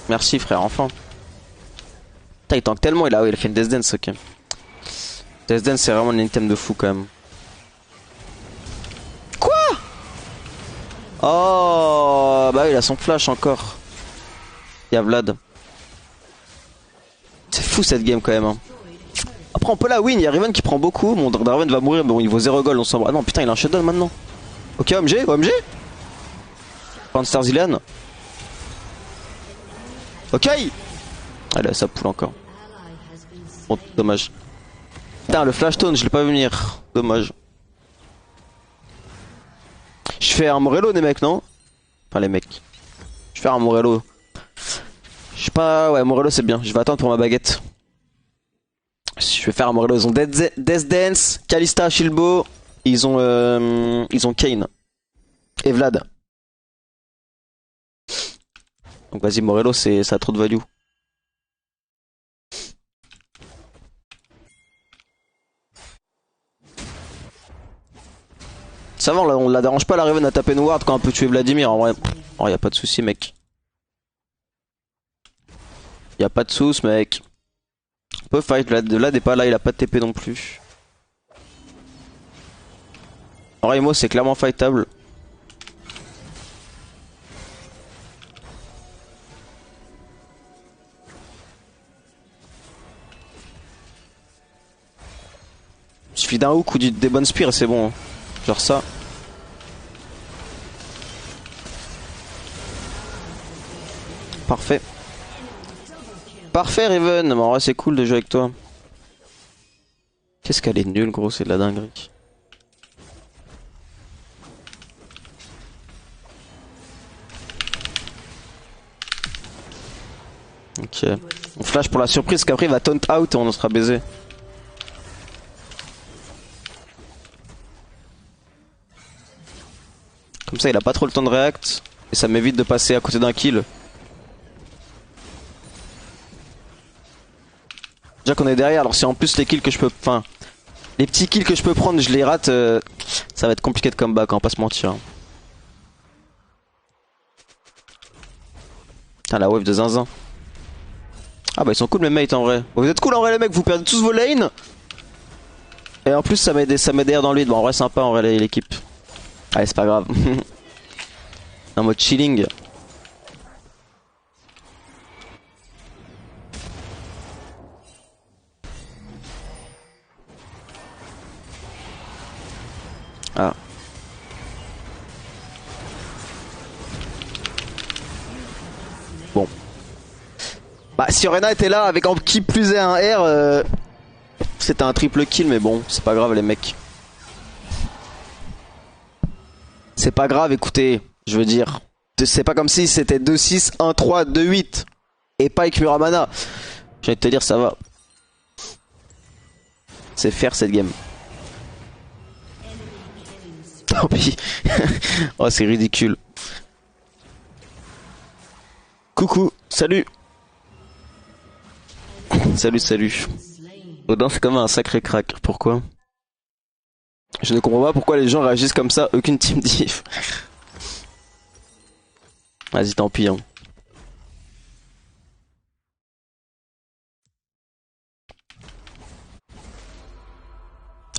S1: Merci frère, enfin. Putain il tank tellement, il a fait une Death Dance, ok. Death Dance c'est vraiment un item de fou quand même. Quoi? Oh bah oui, il a son flash encore. Il y a Vlad. C'est fou cette game quand même hein. Après on peut la win, il y a Riven qui prend beaucoup. Mon Draven va mourir, mais bon il vaut 0 gold, on s'en va. Ah non putain il a un shutdown maintenant. Ok OMG. Prendre Star Zillian. Ok. Allez ça poule encore. Bon dommage. Putain le flash tone je l'ai pas vu venir. Dommage. Je fais un Morello les mecs non? Enfin les mecs. Je fais un Morello. Je sais pas, ouais Morello c'est bien. Je vais attendre pour ma baguette. Je vais faire un Morello. Ils ont Death Dance, Kalista, Shilbo. Ils ont Kane. Et Vlad. Donc vas-y Morello ça a trop de value. Ça va, on la dérange pas la Riven à taper une ward quand on peut tuer Vladimir en vrai. Oh y a pas de soucis mec. Y a pas de soucis mec. On peut fight, Vlad est pas là, il a pas de TP non plus. Raimo c'est clairement fightable. Il suffit d'un hook ou des bonnes spears et c'est bon. Hein. Genre ça. Parfait. Parfait Riven, mais en vrai c'est cool de jouer avec toi. Qu'est-ce qu'elle est nulle gros, c'est de la dinguerie. Ok. On flash pour la surprise qu'après il va taunt out et on en sera baisé. Comme ça il a pas trop le temps de react. Et ça m'évite de passer à côté d'un kill. déjà qu'on est derrière, alors si en plus les kills que je peux... Enfin, les petits kills que je peux prendre, je les rate, ça va être compliqué de comeback, on va pas se mentir. Putain, la wave de zinzin. Ah bah ils sont cool mes mates en vrai. Vous êtes cool en vrai les mecs, vous perdez tous vos lanes. Et en plus ça m'aide dans le lead. Bon en vrai sympa en vrai l'équipe. Allez c'est pas grave. En mode chilling. Ah. Bon. Bah si Orena était là avec en qui plus est un R, c'était un triple kill mais bon, c'est pas grave les mecs. C'est pas grave, écoutez, je veux dire. C'est pas comme si c'était 2-6, 1-3, 2-8. Et pas avec Muramana. J'ai envie de te dire, ça va. C'est faire cette game. Tant pis. Oh, c'est ridicule. Coucou, salut. Salut, salut. Odin, c'est comme un sacré crack. Pourquoi? Je ne comprends pas pourquoi les gens réagissent comme ça. Aucune team diff. Vas-y, tant pis. Hein.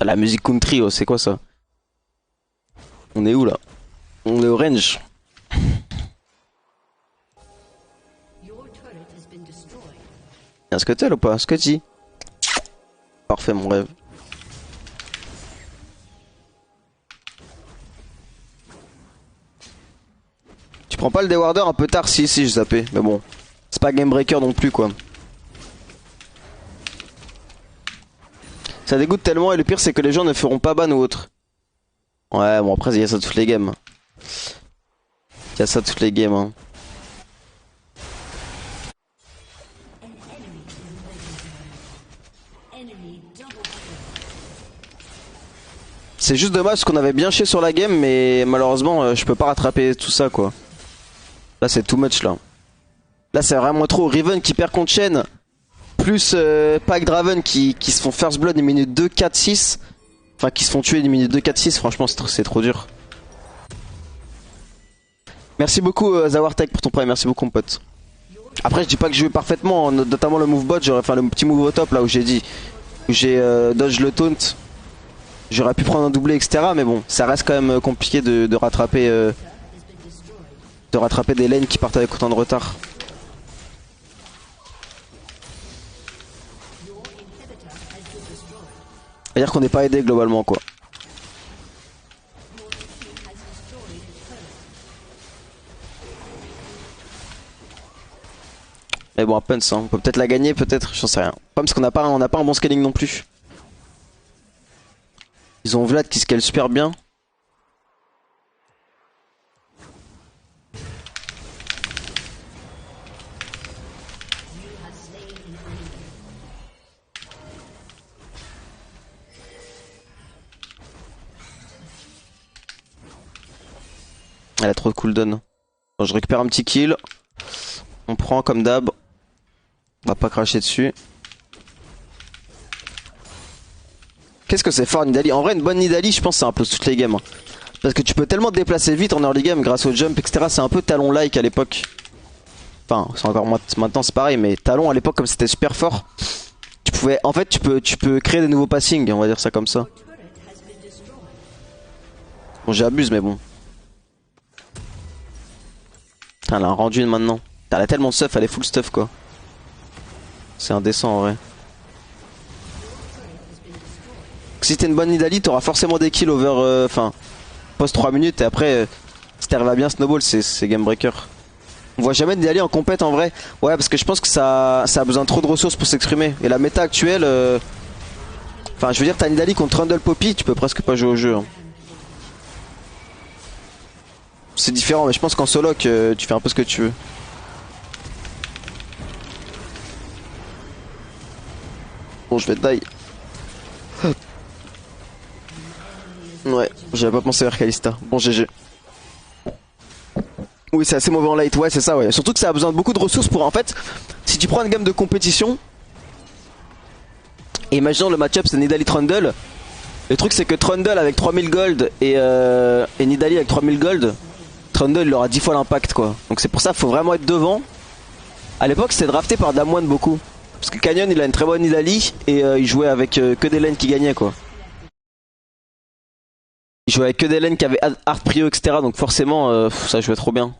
S1: Ah, la musique country, oh, c'est quoi ça? On est où là? On est au range. Y'a un scuttle ou pas? Scutty. Parfait mon rêve. Tu prends pas le Dewarder un peu tard? Si, j'ai zappé. Mais bon, c'est pas game breaker non plus quoi. Ça dégoûte tellement et le pire c'est que les gens ne feront pas ban ou autre. Ouais, bon après il y a ça toutes les games. Il y a ça toutes les games hein. C'est juste dommage parce qu'on avait bien chié sur la game mais malheureusement je peux pas rattraper tout ça quoi. Là c'est too much là. Là c'est vraiment trop. Riven qui perd contre Shen. Plus Pack Draven qui se font first blood une minute 2, 4, 6. Enfin qui se font tuer une minute 2, 4, 6. Franchement c'est trop dur. Merci beaucoup Zawartek pour ton prêt. Merci beaucoup mon pote. Après je dis pas que je joue parfaitement. Notamment le move bot. J'aurais fait le petit move au top là où j'ai dit. Où j'ai dodge le taunt. J'aurais pu prendre un doublé etc. Mais bon ça reste quand même compliqué de rattraper des lanes qui partent avec autant de retard. C'est-à-dire qu'on n'est pas aidé globalement quoi. Mais bon, à Pence, hein. On peut peut-être la gagner, peut-être, j'en sais rien. Pas parce qu'on n'a pas un bon scaling non plus. Ils ont Vlad qui scale super bien. Elle a trop de cooldown. Bon, je récupère un petit kill. On prend comme d'hab. On va pas cracher dessus. Qu'est-ce que c'est fort Nidalee? En vrai une bonne Nidalee je pense c'est un peu toutes les games. Hein. Parce que tu peux tellement te déplacer vite en early game grâce au jump etc. C'est un peu talon-like à l'époque. Enfin c'est encore maintenant c'est pareil mais talon à l'époque comme c'était super fort. Tu pouvais. En fait tu peux créer des nouveaux passings, on va dire ça comme ça. Bon j'abuse mais bon. Putain, elle a un rendu une maintenant. Elle a tellement de stuff, elle est full stuff quoi. C'est indécent en vrai. Si t'es une bonne Nidalee, t'auras forcément des kills over. Enfin, post 3 minutes et après, si t'arrives à bien snowball, c'est game breaker. On voit jamais Nidalee en compète en vrai. Ouais, parce que je pense que ça a besoin de trop de ressources pour s'exprimer. Et la méta actuelle. Enfin, je veux dire, t'as Nidalee contre Trundle Poppy, tu peux presque pas jouer au jeu. Hein. C'est différent, mais je pense qu'en solo, tu fais un peu ce que tu veux. Bon, je vais te die. Ouais, j'avais pas pensé vers Kalista. Bon, GG. Oui, c'est assez mauvais en late, ouais, c'est ça, ouais. Surtout que ça a besoin de beaucoup de ressources pour, en fait, si tu prends une gamme de compétition, Et imaginons le match-up c'est Nidalee Trundle. Le truc c'est que Trundle avec 3000 gold et Nidalee avec 3000 gold, Trundle il aura 10 fois l'impact quoi. Donc c'est pour ça qu'il faut vraiment être devant. À l'époque c'était drafté par Damwon beaucoup. Parce que Canyon il a une très bonne Nidalee et il jouait avec que des lanes qui gagnaient quoi. Il jouait avec que des lanes qui avaient hard prio etc. Donc forcément ça jouait trop bien.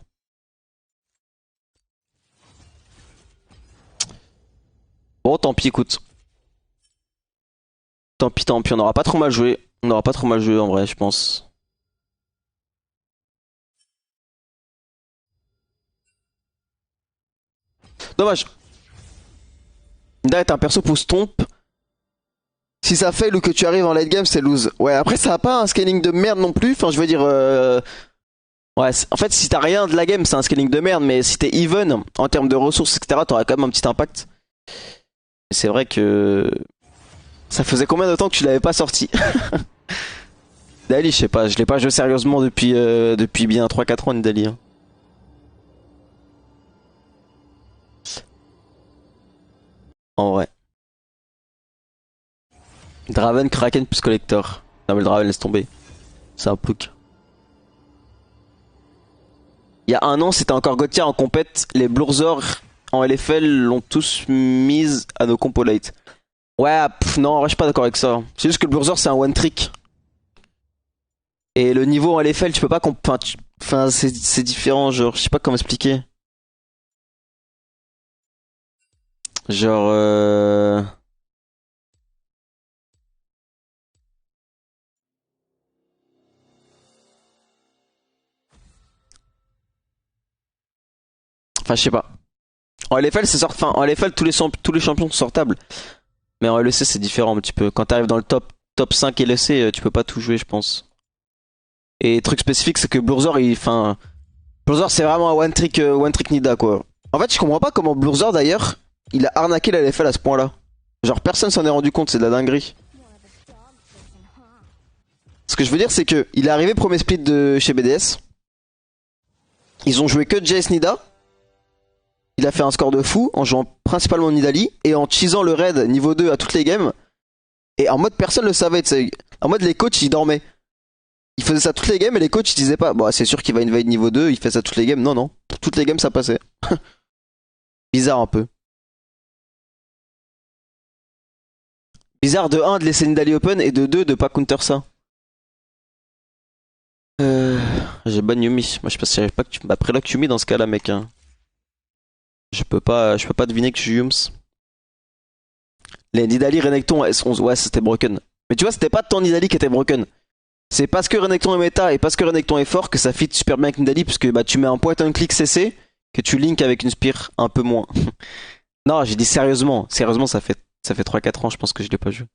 S1: Bon tant pis écoute. Tant pis, on n'aura pas trop mal joué. On n'aura pas trop mal joué en vrai, je pense. Dommage. Nida est un perso pour stomp. Si ça fail ou que tu arrives en late game, c'est lose. Ouais, après ça a pas un scaling de merde non plus. Enfin, je veux dire. Ouais, en fait, si t'as rien de la game, c'est un scaling de merde. Mais si t'es even en termes de ressources, etc., t'auras quand même un petit impact. C'est vrai que. Ça faisait combien de temps que tu l'avais pas sorti? Dali, je sais pas, je l'ai pas joué sérieusement depuis bien 3-4 ans, Dali. Hein. En vrai. Draven, Kraken plus Collector. Non mais le Draven laisse tomber. C'est un plouc. Il y a un an, c'était encore Gauthier en compète. Les Blurzor en LFL l'ont tous mise à nos compos late. Ouais, non, en vrai, je suis pas d'accord avec ça. C'est juste que le Blurzor c'est un one trick. Et le niveau en LFL, tu peux pas enfin, c'est différent, genre, je sais pas comment expliquer. Genre, Enfin, je sais pas. En LFL, c'est enfin, en LFL, tous les champions sont sortables. Mais en LEC, c'est différent un petit peu. Quand t'arrives dans le top 5 LEC, tu peux pas tout jouer, je pense. Et truc spécifique, c'est que Blurzor, Blurzor, c'est vraiment un one trick Nida, quoi. En fait, je comprends pas comment Blurzor, d'ailleurs, il a arnaqué la LFL à ce point-là. Genre, personne s'en est rendu compte, c'est de la dinguerie. Ce que je veux dire, c'est que il est arrivé premier split de chez BDS. Ils ont joué que Jace Nida. Il a fait un score de fou en jouant principalement Nidalee et en cheesant le raid niveau 2 à toutes les games. Et en mode personne le savait, t'sais. En mode les coachs ils dormaient. Il faisait ça toutes les games et les coachs ils disaient pas bon c'est sûr qu'il va invade niveau 2, il fait ça toutes les games. Non non, toutes les games ça passait. Bizarre un peu. Bizarre de 1 de laisser Nidalee open et de 2 de pas counter ça. Euh... J'ai ban Yumi. Moi je pense que j'arrive pas que tu après là que Yumi dans ce cas là mec hein. Je peux pas deviner que je suis Yums. Les Nidalee Renekton S11 ouais c'était broken. Mais tu vois c'était pas ton Nidalee qui était broken. C'est parce que Renekton est méta et parce que Renekton est fort que ça fit super bien avec Nidalee puisque bah tu mets un point and click CC que tu link avec une Spear un peu moins. Non j'ai dit sérieusement. Sérieusement ça fait 3-4 ans je pense que je l'ai pas joué.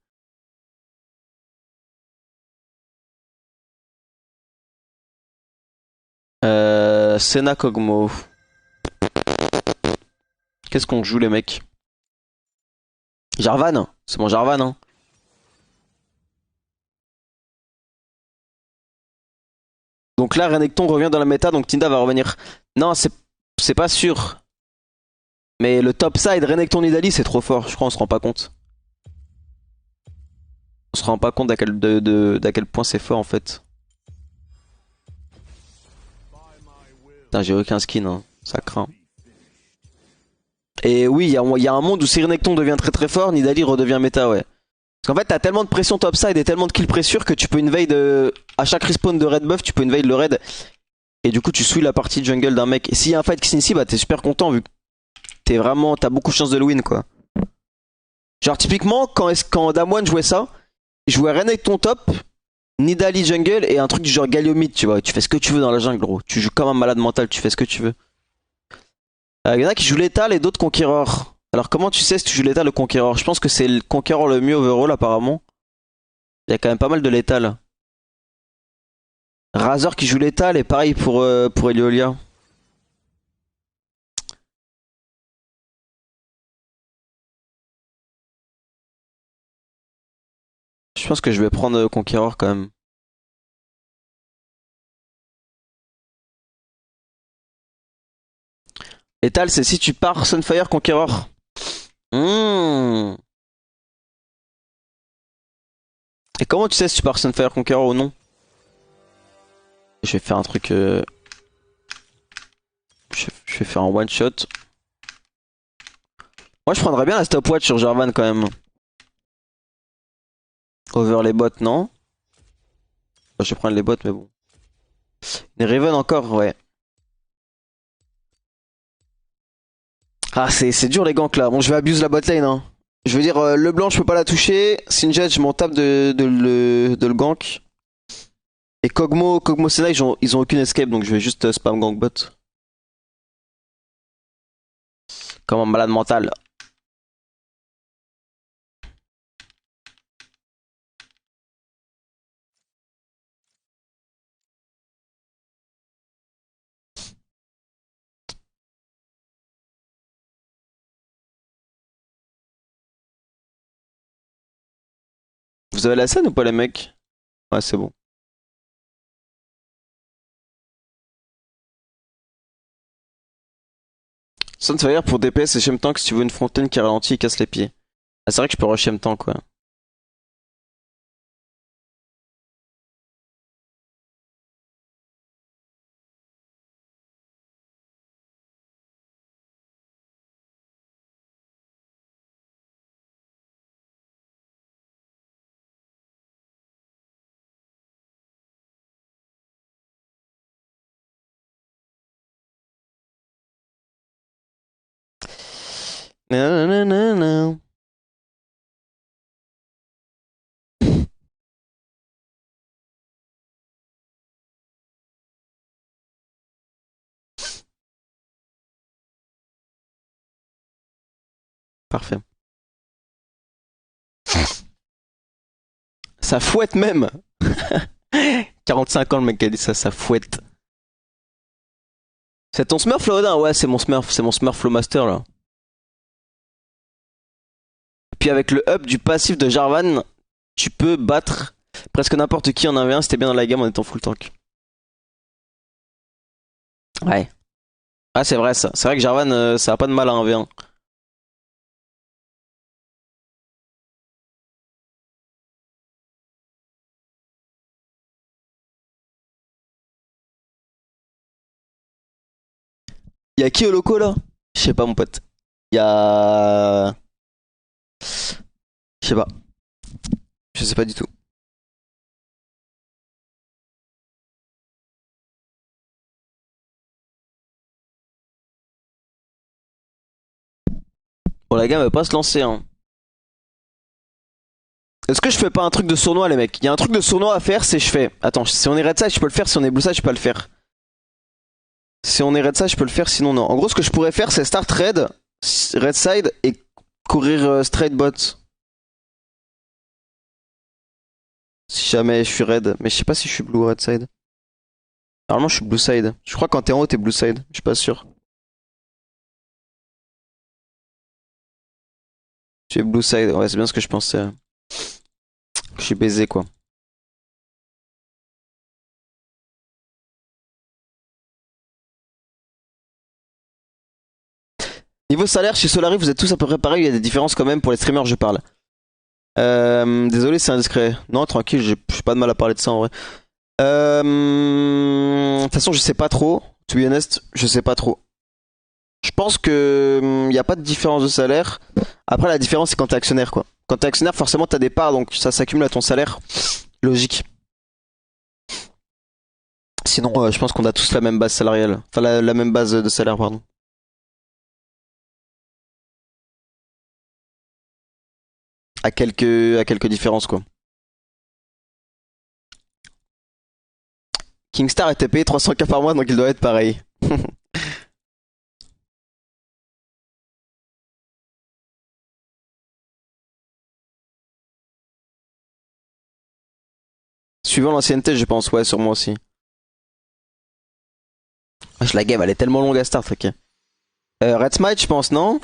S1: Senna Kog'Maw. Qu'est-ce qu'on joue les mecs? Jarvan? C'est mon Jarvan hein. Donc là Renekton revient dans la méta donc Tinda va revenir. Non c'est pas sûr. Mais le top side Renekton Nidalee c'est trop fort. Je crois on se rend pas compte. On se rend pas compte d'à quel point c'est fort en fait. Putain j'ai aucun skin hein. Ça craint. Et oui il y a un monde où si Renekton devient très très fort Nidalee redevient méta ouais. Parce qu'en fait t'as tellement de pression topside et tellement de kill pressure que tu peux invade à chaque respawn de red buff tu peux invade le red. Et du coup tu suis la partie jungle d'un mec. Et s'il y a un fight qui s'initie bah t'es super content vu que t'as beaucoup de chances de le win quoi. Genre typiquement quand Damwon jouait ça, il jouait Renekton top, Nidalee jungle et un truc du genre Galio mid tu vois. Tu fais ce que tu veux dans la jungle gros. Tu joues comme un malade mental, tu fais ce que tu veux. Y en a qui jouent létal et d'autres conquéreur. Alors comment tu sais si tu joues létal ou conquéreur? Je pense que c'est le conquéreur le mieux overall apparemment. Il y a quand même pas mal de létal. Razor qui joue létal et pareil pour Eliolia. Je pense que je vais prendre conquéreur quand même. Létal c'est si tu pars Sunfire conquéreur. Mmh. Comment tu sais si tu pars Sunfire Conqueror ou non? Je vais faire un truc... Je vais faire un one shot. Moi je prendrais bien la stopwatch sur Jarvan quand même. Over les bots, non? Enfin, je vais prendre les bots mais bon. Les Riven encore, ouais. Ah c'est dur les ganks là. Bon je vais abuser la bot lane hein. Je veux dire le blanc je peux pas la toucher. Singed je m'en tape de le gank. Et Kog'Maw Senna ils ont aucune escape donc je vais juste spam gank bot. Comme un malade mental. Vous avez la scène ou pas les mecs? Ouais c'est bon. Sunfire pour DPS et Shem Tank si tu veux une fontaine qui ralentit et casse les pieds. Ah c'est vrai que je peux rush Shem Tank quoi. Nananana. Parfait. Ça fouette même. 45 ans le mec qui a dit ça, ça fouette. C'est ton Smurf là Odin? Ouais c'est mon Smurf Flowmaster là. Puis avec le up du passif de Jarvan, tu peux battre presque n'importe qui en 1v1 si t'es bien dans la game en étant full tank. Ouais. Ah c'est vrai ça. C'est vrai que Jarvan ça a pas de mal à 1v1. Y'a qui au loco là? Je sais pas mon pote. Y'a... Je sais pas. Je sais pas du tout. Bon la game va pas se lancer hein. Est-ce que je fais pas un truc de sournois les mecs? Il y a un truc de sournois à faire, c'est je fais. Attends, si on est red side je peux le faire, si on est blue side je peux pas le faire. Si on est red side je peux le faire, sinon non. En gros ce que je pourrais faire c'est start red side et courir straight bot. Si jamais je suis red, mais je sais pas si je suis blue ou red side. Normalement je suis blue side. Je crois que quand t'es en haut t'es blue side, je suis pas sûr. Tu es blue side, ouais c'est bien ce que je pensais. Je suis baisé quoi. Niveau salaire, chez Solari, vous êtes tous à peu près pareil, il y a des différences quand même pour les streamers, je parle. Désolé, c'est indiscret. Non, tranquille, j'ai pas de mal à parler de ça en vrai. De toute façon, je sais pas trop. To be honest, je sais pas trop. Je pense que y a pas de différence de salaire. Après, la différence, c'est quand t'es actionnaire, quoi. Quand t'es actionnaire, forcément, t'as des parts, donc ça s'accumule à ton salaire. Logique. Sinon, je pense qu'on a tous la même base salariale. Enfin, la même base de salaire, pardon. À quelques différences, quoi. Kingstar était payé 300K par mois, donc il doit être pareil. Suivant l'ancienneté, je pense, ouais, sur moi aussi. Wesh, la game, elle est tellement longue à start, ok. Red Smite, je pense, non?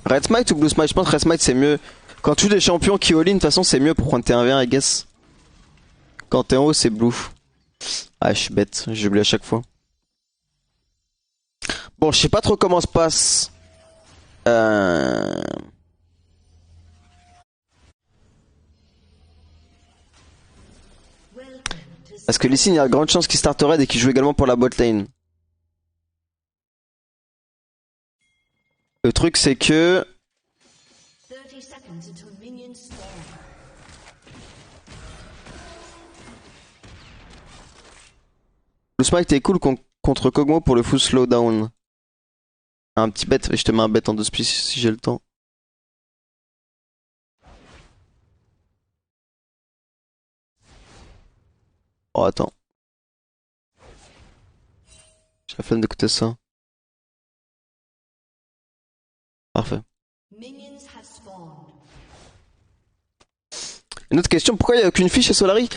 S1: Red Smite ou Blue Smite? Je pense que Red Smite, c'est mieux. Quand tu joues des champions qui all-in, de toute façon, c'est mieux pour prendre tes 1v1, I guess. Quand t'es en haut, c'est Blue. Ah, je suis bête, j'oublie à chaque fois. Bon, je sais pas trop comment se passe. Euh... Parce que Lee Sin, il y a de grandes chances qu'il start red et qu'il joue également pour la bot lane. Le truc c'est que...
S2: 30 seconds until minions spawn.
S1: Le smite est cool contre Kog'Maw pour le full slowdown. Un petit bet, je te mets un bet en 2 spies si j'ai le temps. Oh attends. J'ai la flemme d'écouter ça. Parfait.
S2: Minions have spawned.
S1: Une autre question, pourquoi il n'y a aucune fille chez Solari?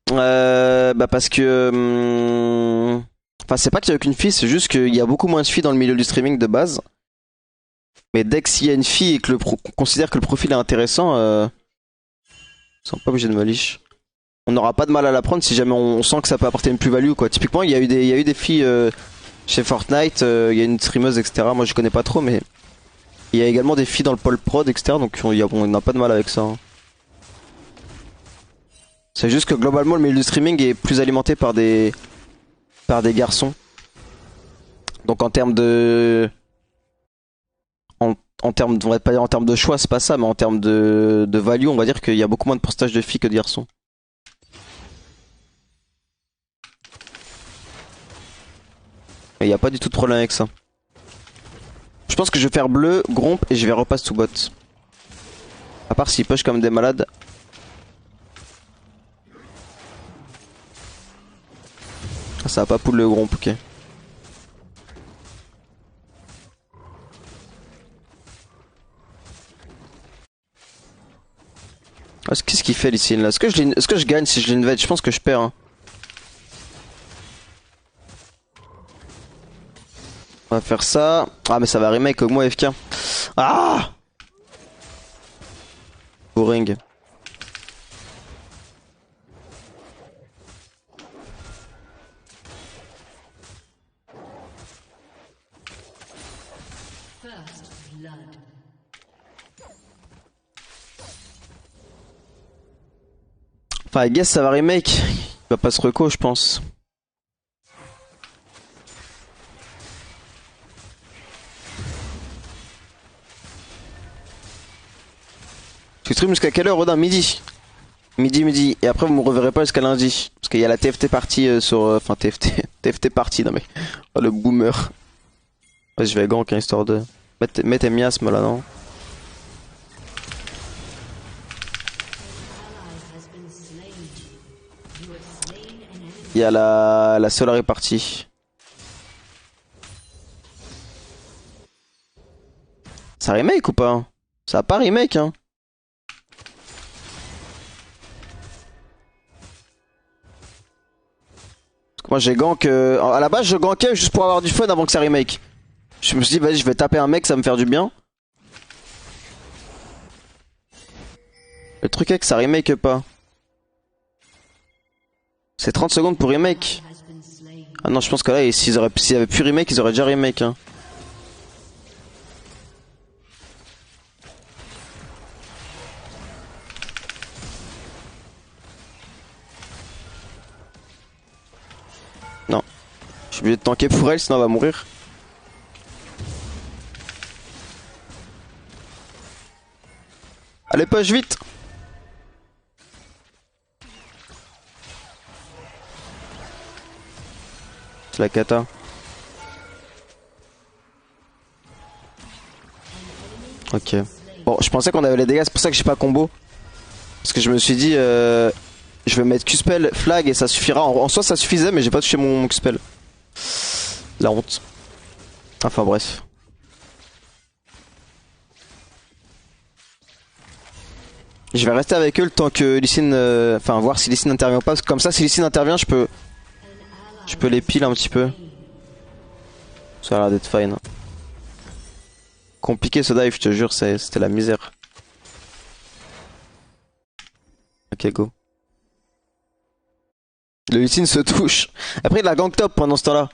S1: Bah parce que... Enfin c'est pas qu'il y a aucune fille, c'est juste qu'il y a beaucoup moins de filles dans le milieu du streaming de base. Mais dès qu'il y a une fille et que qu'on considère que le profil est intéressant, ils sont pas obligés de me liche. On n'aura pas de mal à la prendre si jamais on sent que ça peut apporter une plus-value quoi. Typiquement il y a eu des filles chez Fortnite, il y a une streameuse etc. Moi je connais pas trop mais il y a également des filles dans le pôle prod etc. Donc on n'a pas de mal avec ça. Hein. C'est juste que globalement le milieu du streaming est plus alimenté par des garçons. Donc en termes de... En termes, on va pas dire en termes de choix, c'est pas ça, mais en termes de value, on va dire qu'il y a beaucoup moins de pourcentage de filles que de garçons. Et il n'y a pas du tout de problème avec ça. Je pense que je vais faire bleu, gromp et je vais repasse tout bot. À part s'ils push comme des malades. Ah, ça va pas pull le gromp, ok. Ah, qu'est-ce qu'il fait ici là? Est-ce que je gagne si je l'invade? Je pense que je perds. Hein. On va faire ça. Ah mais ça va remake au moins FK. Ah boring.
S2: First blood.
S1: Enfin I guess ça va remake. Il va pas se reco je pense. Tu stream jusqu'à quelle heure Rodin? Midi. Midi. Et après vous me reverrez pas jusqu'à lundi. Parce qu'il y a la TFT partie sur... Enfin TFT. TFT partie, non mais... Oh le boomer. Ouais je vais gank hein, histoire de... Mets tes miasmes là non. Il y a la Solari partie. Ça remake ou pas? Ça a pas remake hein. Moi j'ai gank à la base je gankais juste pour avoir du fun avant que ça remake. Je me suis dit vas-y je vais taper un mec ça va me faire du bien. Le truc est que ça remake pas. C'est 30 secondes pour remake. Ah non je pense que là s'ils avaient pu remake ils auraient déjà remake hein. Non. Je suis obligé de tanker pour elle sinon elle va mourir. Allez push vite. C'est la cata. Ok. Bon je pensais qu'on avait les dégâts c'est pour ça que j'ai pas combo. Parce que je me suis dit je vais mettre Q-spell flag et ça suffira. En soi ça suffisait mais j'ai pas touché mon Q-spell. La honte. Enfin bref. Je vais rester avec eux le temps que Lee Sin, enfin voir si Lee Sin intervient ou pas. Parce que comme ça si Lee Sin intervient je peux les pile un petit peu. Ça a l'air d'être fine. Compliqué ce dive je te jure c'était la misère. Ok go. Le Lee Sin se touche. Après il a gank top pendant ce temps là.